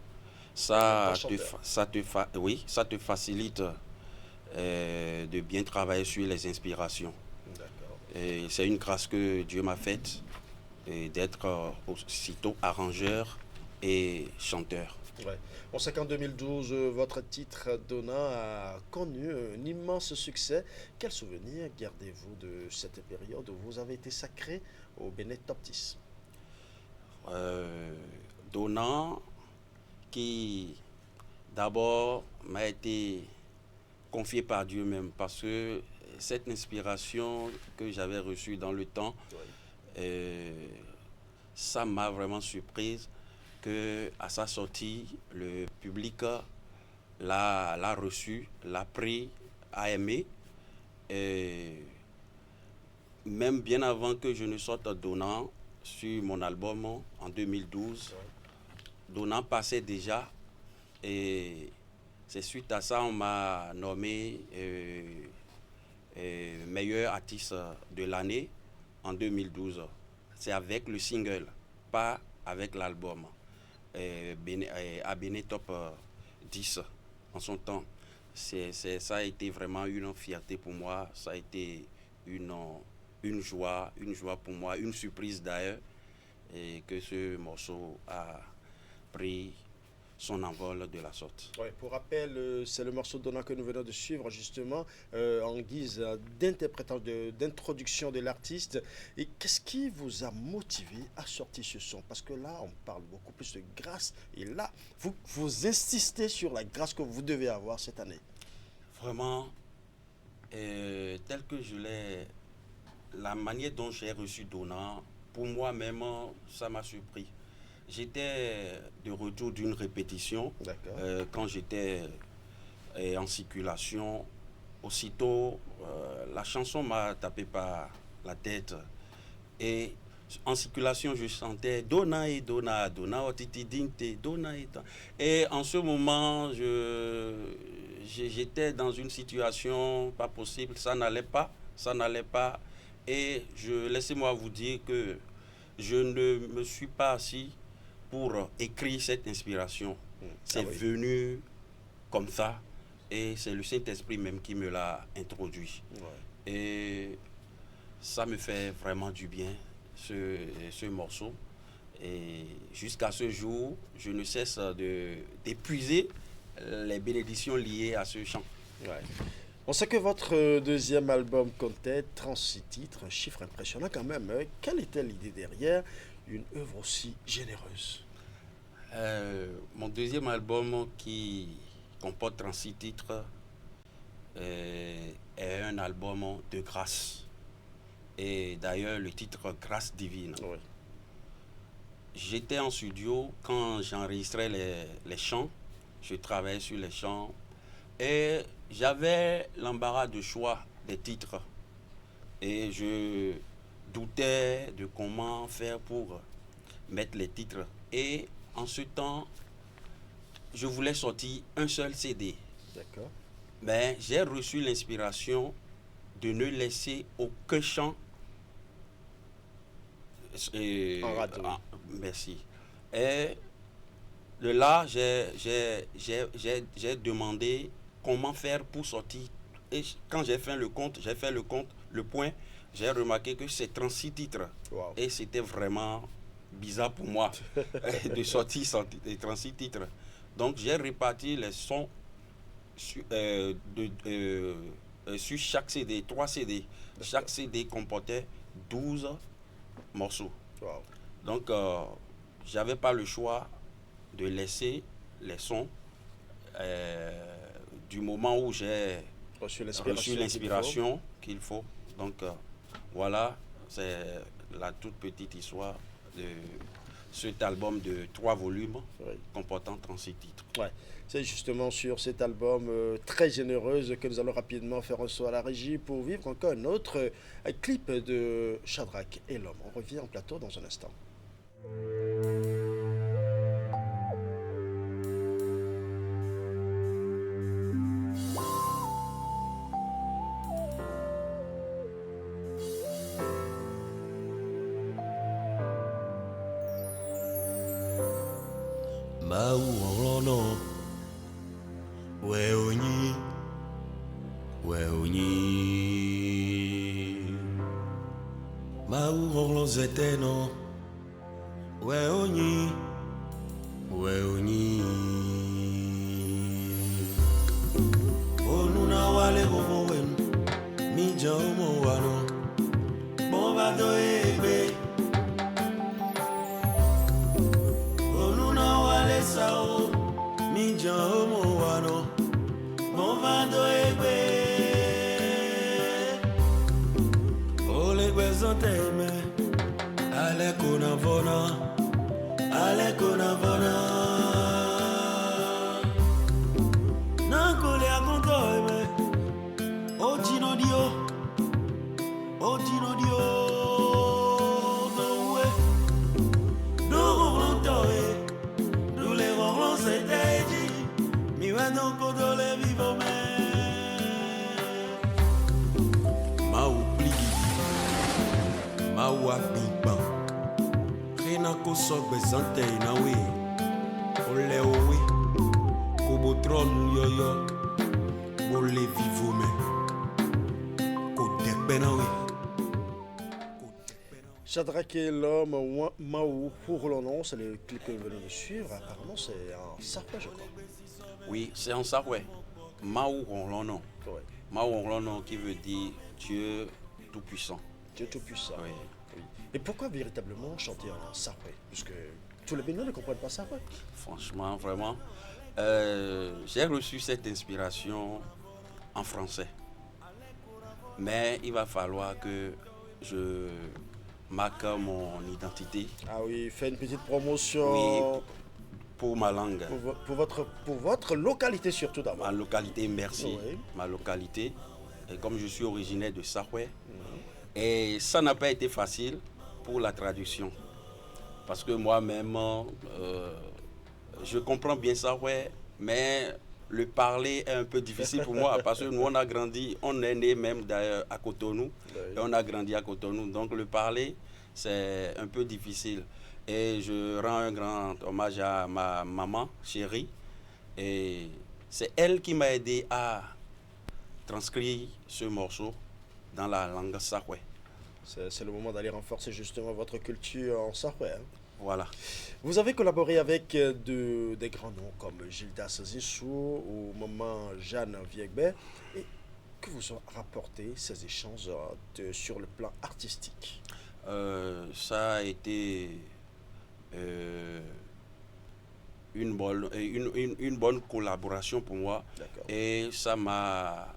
Ça te facilite de bien travailler sur les inspirations. C'est une grâce que Dieu m'a faite d'être aussitôt arrangeur et chanteur. Ouais. On sait qu'en 2012, votre titre Donna a connu un immense succès. Quel souvenir gardez-vous de cette période où vous avez été sacré au Bénet Top 10? Donna, qui d'abord m'a été confié par Dieu même, parce que cette inspiration que j'avais reçue dans le temps, ça m'a vraiment surprise. À sa sortie, le public l'a reçu, l'a pris, a aimé. Et même bien avant que je ne sorte Donna sur mon album en 2012, Donna passait déjà. Et c'est suite à ça on m'a nommé meilleur artiste de l'année en 2012. C'est avec le single, pas avec l'album. À Béné Top 10 en son temps. Ça a été vraiment une fierté pour moi, ça a été une joie pour moi, une surprise d'ailleurs, et que ce morceau a pris son envol de la sorte. Ouais, pour rappel, c'est le morceau de Donna que nous venons de suivre justement en guise d'introduction de l'artiste. Et qu'est-ce qui vous a motivé à sortir ce son? Parce que là, on parle beaucoup plus de grâce. Et là, vous insistez sur la grâce que vous devez avoir cette année. Vraiment, tel que je l'ai, la manière dont j'ai reçu Donna, pour moi-même, ça m'a surpris. J'étais de retour d'une répétition quand j'étais en circulation. Aussitôt, la chanson m'a tapé par la tête. Et en circulation, je chantais Donna et Donna, Donna, otitidinte, Donna et Donna. Et en ce moment, j'étais dans une situation pas possible, ça n'allait pas. Et laissez-moi vous dire que je ne me suis pas assis pour écrire cette inspiration. C'est venu comme ça et c'est le Saint-Esprit même qui me l'a introduit. Et ça me fait vraiment du bien, ce morceau. Et jusqu'à ce jour, je ne cesse d'épuiser les bénédictions liées à ce chant. Ouais. On sait que votre deuxième album comptait 36 titres, un chiffre impressionnant quand même. Quelle était l'idée derrière une œuvre aussi généreuse? Mon deuxième album qui comporte 36 titres est un album de grâce. Et d'ailleurs, le titre Grâce divine. Oui. J'étais en studio quand j'enregistrais les chants. Je travaillais sur les chants. Et j'avais l'embarras de choix des titres. Et je doutais de comment faire pour mettre les titres. Et en ce temps, je voulais sortir un seul CD. D'accord. Mais j'ai reçu l'inspiration de ne laisser aucun chant en radio. Merci. Et de là, j'ai demandé comment faire pour sortir. Et quand j'ai fait le compte, le point, j'ai remarqué que c'est 36 titres. Wow. Et c'était vraiment bizarre pour moi de sortir les 36 titres. Donc j'ai réparti les sons sur chaque CD, 3 CD. Chaque CD comportait 12 morceaux. Wow. Donc j'avais pas le choix de laisser les sons du moment où j'ai reçu l'inspiration qu'il faut. Donc voilà, c'est la toute petite histoire de cet album de 3 volumes comportant 36 titres. Ouais. C'est justement sur cet album très généreuse que nous allons rapidement faire un saut à la régie pour vivre encore un autre clip de Shadrach et l'homme. On revient en plateau dans un instant. Zeteno, weonyi, onuna wale gomowen, mi jomo wano, bovado ebe, onuna wale sao, mi jomo wano, bovado ebe, ole bezoteme. Ale kuna vona Nankole akonto eme Ojino dio No we No ronto Nous les ronron c'était dit Mi wendo kodo le vivo me Ma oubli Ma wafi ko sok bezante inawe ole owe ko botron yoyo bole vivo me ko dekbenawe. Shadrach et l'homme, Maou Hourlonon, c'est le clip que vous venez de suivre. Apparemment, c'est en Sarway, je crois. Oui, c'est en Sarway. Maou Hourlonon. Ouais. Maou Hourlonon qui veut dire Dieu tout-puissant. Dieu tout-puissant. Oui. Et pourquoi véritablement chanter en Sarway? Puisque tous les Béninois ne comprennent pas Sarway. Franchement, vraiment, j'ai reçu cette inspiration en français. Mais il va falloir que je marque mon identité. Ah oui, fais une petite promotion. Oui, pour ma langue. Pour votre localité surtout d'abord. Ma localité, merci. Oui. Ma localité. Et comme je suis originaire de Sarway, et ça n'a pas été facile pour la traduction. Parce que moi-même, je comprends bien ça, ouais, mais le parler est un peu difficile pour moi parce que nous, on a grandi, on est né même d'ailleurs à Cotonou, et on a grandi à Cotonou. Donc le parler, c'est un peu difficile. Et je rends un grand hommage à ma maman chérie. Et c'est elle qui m'a aidé à transcrire ce morceau dans la langue Sarway. C'est le moment d'aller renforcer justement votre culture en Sarway. Hein. Voilà. Vous avez collaboré avec des grands noms comme Gildas Zissou ou Maman Jeanne Viegbe. Et que vous ont rapporté ces échanges sur le plan artistique? Ça a été une bonne collaboration pour moi. Et ça m'a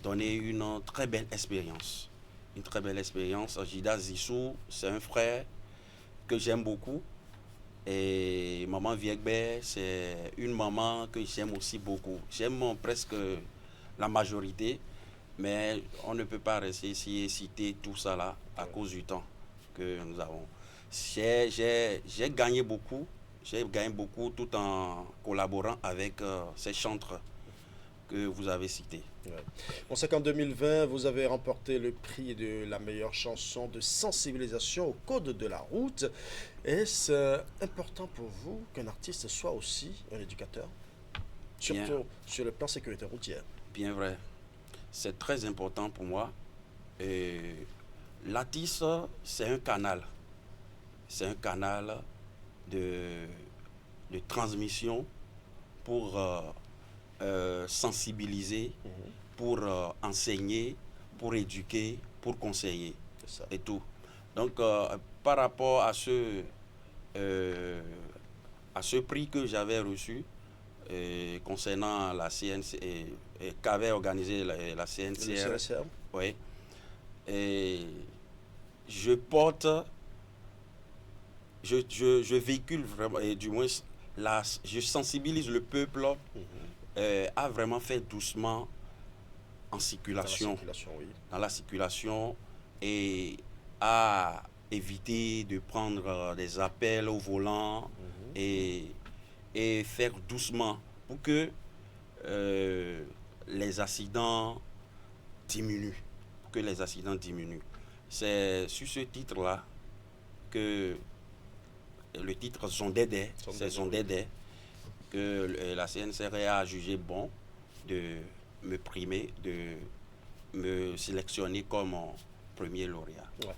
donné une très belle expérience. Une très belle expérience. Gildas Zissou, c'est un frère que j'aime beaucoup. Et Maman Viegbe, c'est une maman que j'aime aussi beaucoup. J'aime presque la majorité, mais on ne peut pas rester ici et citer tout ça là à cause du temps que nous avons. J'ai gagné beaucoup tout en collaborant avec ces chantres que vous avez cités. Ouais. On sait qu'en 2020, vous avez remporté le prix de la meilleure chanson de sensibilisation au code de la route. Est-ce important pour vous qu'un artiste soit aussi un éducateur? Surtout sur le plan sécurité routière. Bien vrai. C'est très important pour moi. L'artiste, c'est un canal. C'est un canal de transmission pour sensibiliser, pour enseigner, pour éduquer, pour conseiller et tout. Donc, par rapport à ce prix que j'avais reçu concernant la CNC, qu'avait organisé la CNCR, oui, et je porte, je véhicule vraiment, et du moins, je sensibilise le peuple à vraiment faire doucement en circulation, dans la circulation et à éviter de prendre des appels au volant et faire doucement pour que les accidents diminuent. C'est sur ce titre-là que le titre Zondédé, c'est Zondédé, que la CNCR a jugé bon de me primer, de me sélectionner comme premier lauréat. Ouais.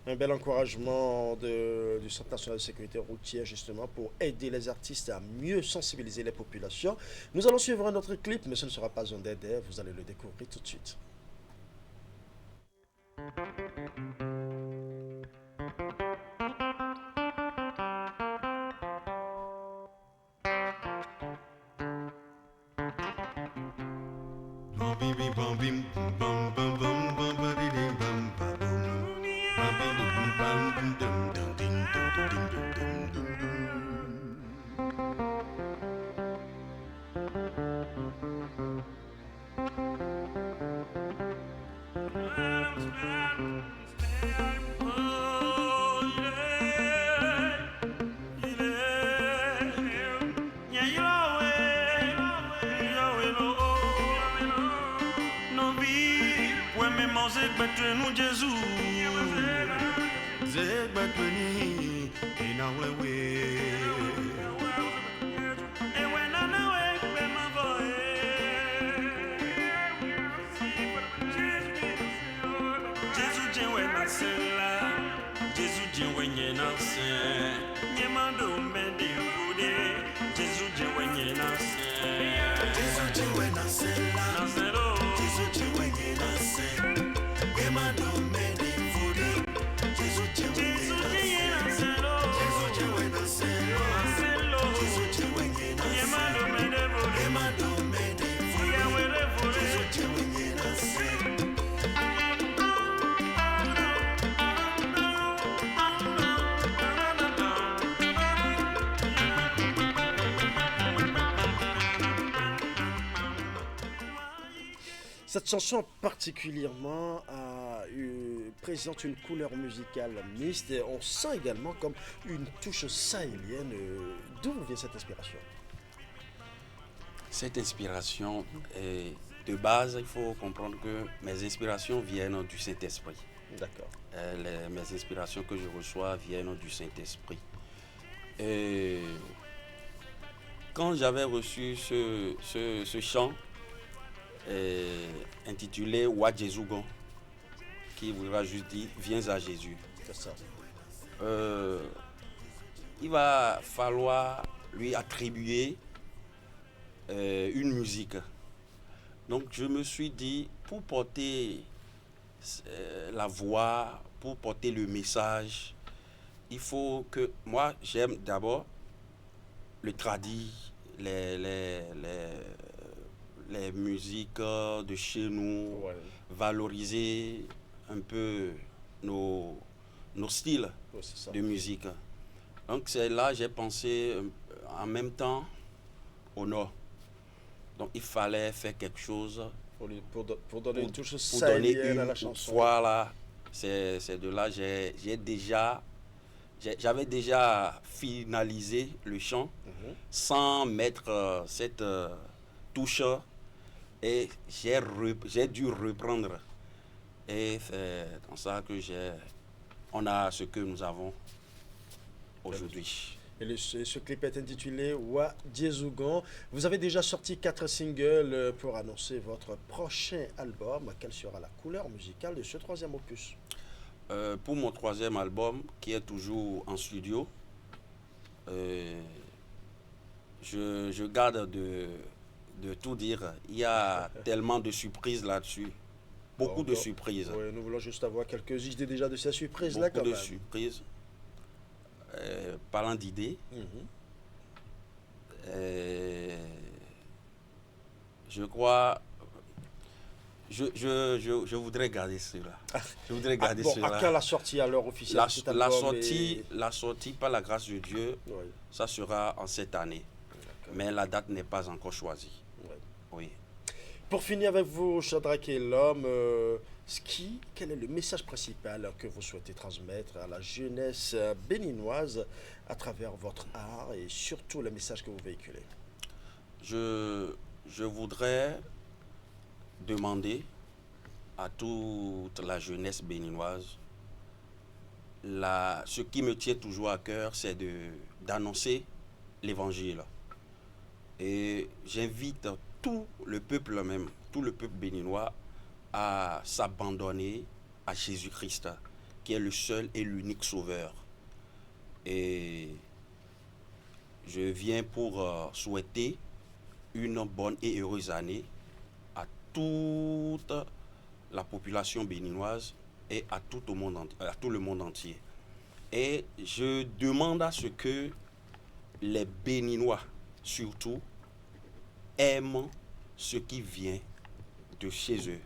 Un bel encouragement du Centre national de sécurité routière justement pour aider les artistes à mieux sensibiliser les populations. Nous allons suivre un autre clip, mais ce ne sera pas Zondédé, vous allez le découvrir tout de suite. Cette chanson particulièrement présente une couleur musicale mixte et on sent également comme une touche sahélienne. D'où vient cette inspiration? Cette inspiration, de base, il faut comprendre que mes inspirations viennent du Saint-Esprit. D'accord. Mes inspirations que je reçois viennent du Saint-Esprit. Et quand j'avais reçu ce chant, intitulé Wa Jésus-Gon, qui voudra juste dire viens à Jésus. C'est ça. il va falloir lui attribuer une musique. Donc je me suis dit, pour porter la voix, pour porter le message, il faut que... Moi, j'aime d'abord le tradi, les musiques de chez nous, valoriser un peu nos styles de musique. Donc c'est là j'ai pensé en même temps au Nord. Donc il fallait faire quelque chose pour donner une touche pour donner sahélienne à la chanson. Voilà, c'est de là j'avais déjà finalisé le chant sans mettre cette touche et j'ai dû reprendre. Et c'est dans ça que on a ce que nous avons aujourd'hui. Et ce clip est intitulé Wa Diezougan. Vous avez déjà sorti 4 singles pour annoncer votre prochain album. Quelle sera la couleur musicale de ce 3e opus? Pour mon 3e album, qui est toujours en studio, je garde de tout dire. Il y a tellement de surprises là-dessus. Beaucoup de surprises. Oui, nous voulons juste avoir quelques idées déjà de ces surprises-là. Beaucoup de surprises. Parlant d'idées, je crois... Je voudrais garder cela. Je voudrais garder cela. À quand la sortie alors officielle la sortie, par la grâce de Dieu, ça sera en cette année. Mais la date n'est pas encore choisie. Oui. Pour finir avec vous, Shadrack et l'homme, quel est le message principal que vous souhaitez transmettre à la jeunesse béninoise à travers votre art et surtout le message que vous véhiculez? Je voudrais demander à toute la jeunesse béninoise, ce qui me tient toujours à cœur, c'est d'annoncer l'évangile. Et j'invite tout le peuple béninois à s'abandonner à Jésus-Christ, qui est le seul et l'unique sauveur. Et je viens pour souhaiter une bonne et heureuse année à toute la population béninoise et à tout le monde entier. Et je demande à ce que les Béninois, surtout, aiment ce qui vient de chez eux.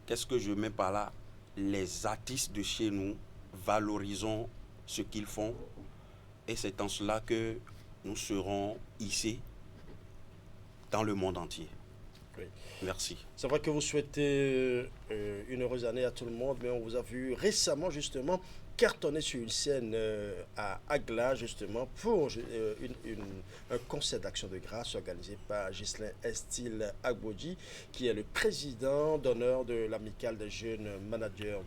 Qu'est-ce que je mets par là? Les artistes de chez nous, valorisons ce qu'ils font et c'est en cela que nous serons ici dans le monde entier. Oui. Merci. C'est vrai que vous souhaitez une heureuse année à tout le monde, mais on vous a vu récemment justement cartonné sur une scène à Agla justement pour un concert d'action de grâce organisé par Ghislain Estil Agbodji, qui est le président d'honneur de l'amicale des jeunes managers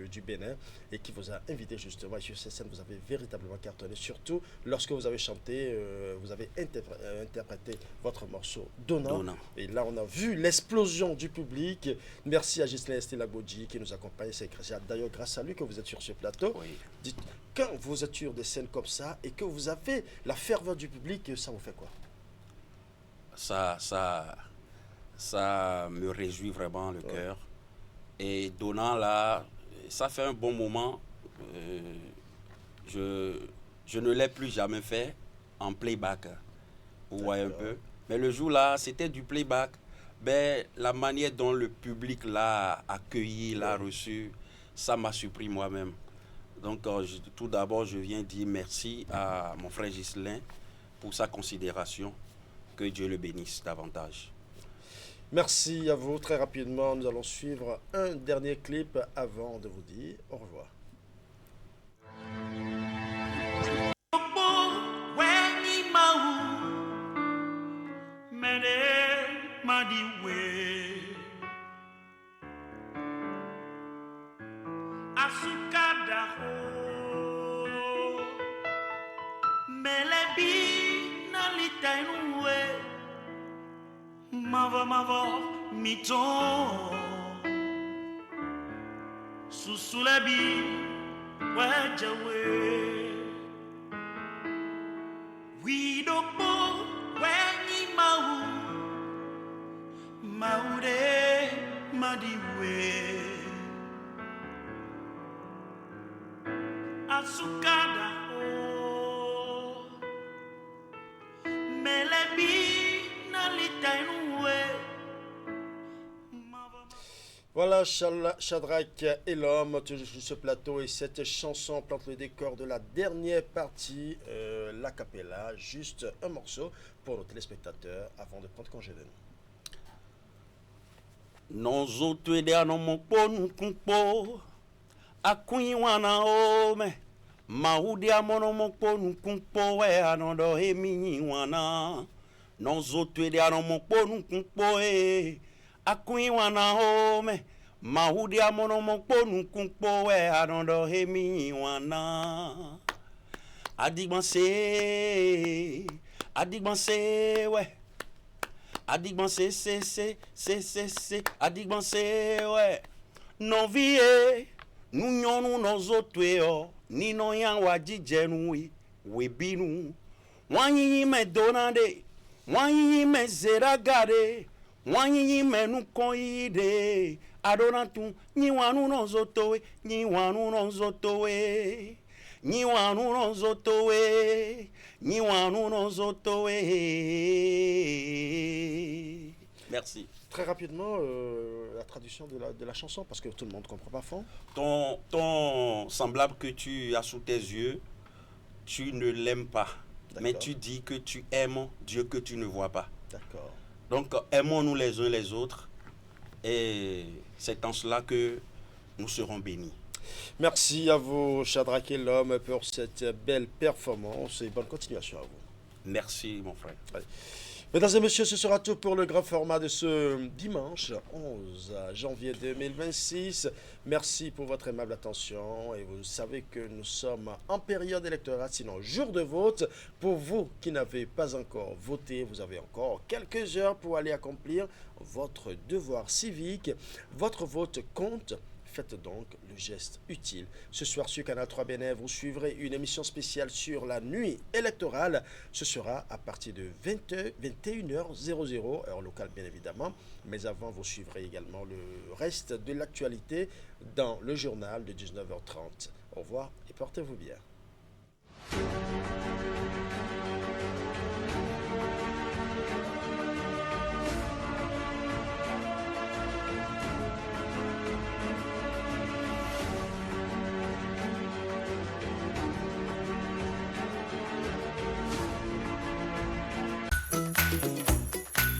du Bénin et qui vous a invité justement. Et sur cette scène, vous avez véritablement cartonné, surtout lorsque vous avez chanté, vous avez interprété votre morceau Donnant. Et là, on a vu l'explosion du public. Merci à Ghislain Estil Agbodji qui nous accompagne. C'est d'ailleurs grâce à lui que vous êtes sur ce plateau. Oui. Dites, quand vous êtes sur des scènes comme ça et que vous avez la ferveur du public, ça vous fait quoi? Ça me réjouit vraiment le cœur. Et Donnant là, ça fait un bon moment. Je ne l'ai plus jamais fait en playback. Vous voyez un peu. Mais le jour là, c'était du playback. Ben, la manière dont le public l'a accueilli, l'a reçu, ça m'a surpris moi-même. Donc, tout d'abord, je viens dire merci à mon frère Ghislain pour sa considération. Que Dieu le bénisse davantage. Merci à vous. Très rapidement, nous allons suivre un dernier clip avant de vous dire au revoir. Mavo miton susulabi wajawe Maude Madiwe Asukada o Melebi Nalitainoué. Voilà, Shadrach et l'homme, toujours sur ce plateau, et cette chanson plante le décor de la dernière partie, la cappella, juste un morceau pour nos téléspectateurs avant de prendre congé de nous. Nozo twede anomokpo nukumpo Akuiwana ome Maudi amonomokpo nukumpo we anodo emiwana Nozo twede anomokpo nukumpo Akuiwana ome Maudi amonomokpo nukumpo we anodo emiwana Adigbanse we Adigbanse, adigbanse, ouais. Non vie, nous yon nos autres, ni non yan wajijenu, we binu. Wanyi me donade, wanyi me zeragade, wanyi me nu koide. Adonatu, ni wanu nos autres, ni wanu nos autres. Ni wanu nos autres, ni wanu nos autres. Merci. Très rapidement, la traduction de la chanson, parce que tout le monde ne comprend pas fond. Ton semblable que tu as sous tes yeux, tu ne l'aimes pas. Mais tu dis que tu aimes Dieu que tu ne vois pas. D'accord. Donc, aimons-nous les uns les autres. Et c'est en cela que nous serons bénis. Merci à vous, Shadrach et l'homme, pour cette belle performance et bonne continuation à vous. Merci, mon frère. Allez. Mesdames et messieurs, ce sera tout pour le grand format de ce dimanche 11 janvier 2026. Merci pour votre aimable attention et vous savez que nous sommes en période électorale, sinon jour de vote. Pour vous qui n'avez pas encore voté, vous avez encore quelques heures pour aller accomplir votre devoir civique. Votre vote compte. Faites donc le geste utile. Ce soir sur Canal 3 Bénin, vous suivrez une émission spéciale sur la nuit électorale. Ce sera à partir de 21h00, heure locale bien évidemment. Mais avant, vous suivrez également le reste de l'actualité dans le journal de 19h30. Au revoir et portez-vous bien.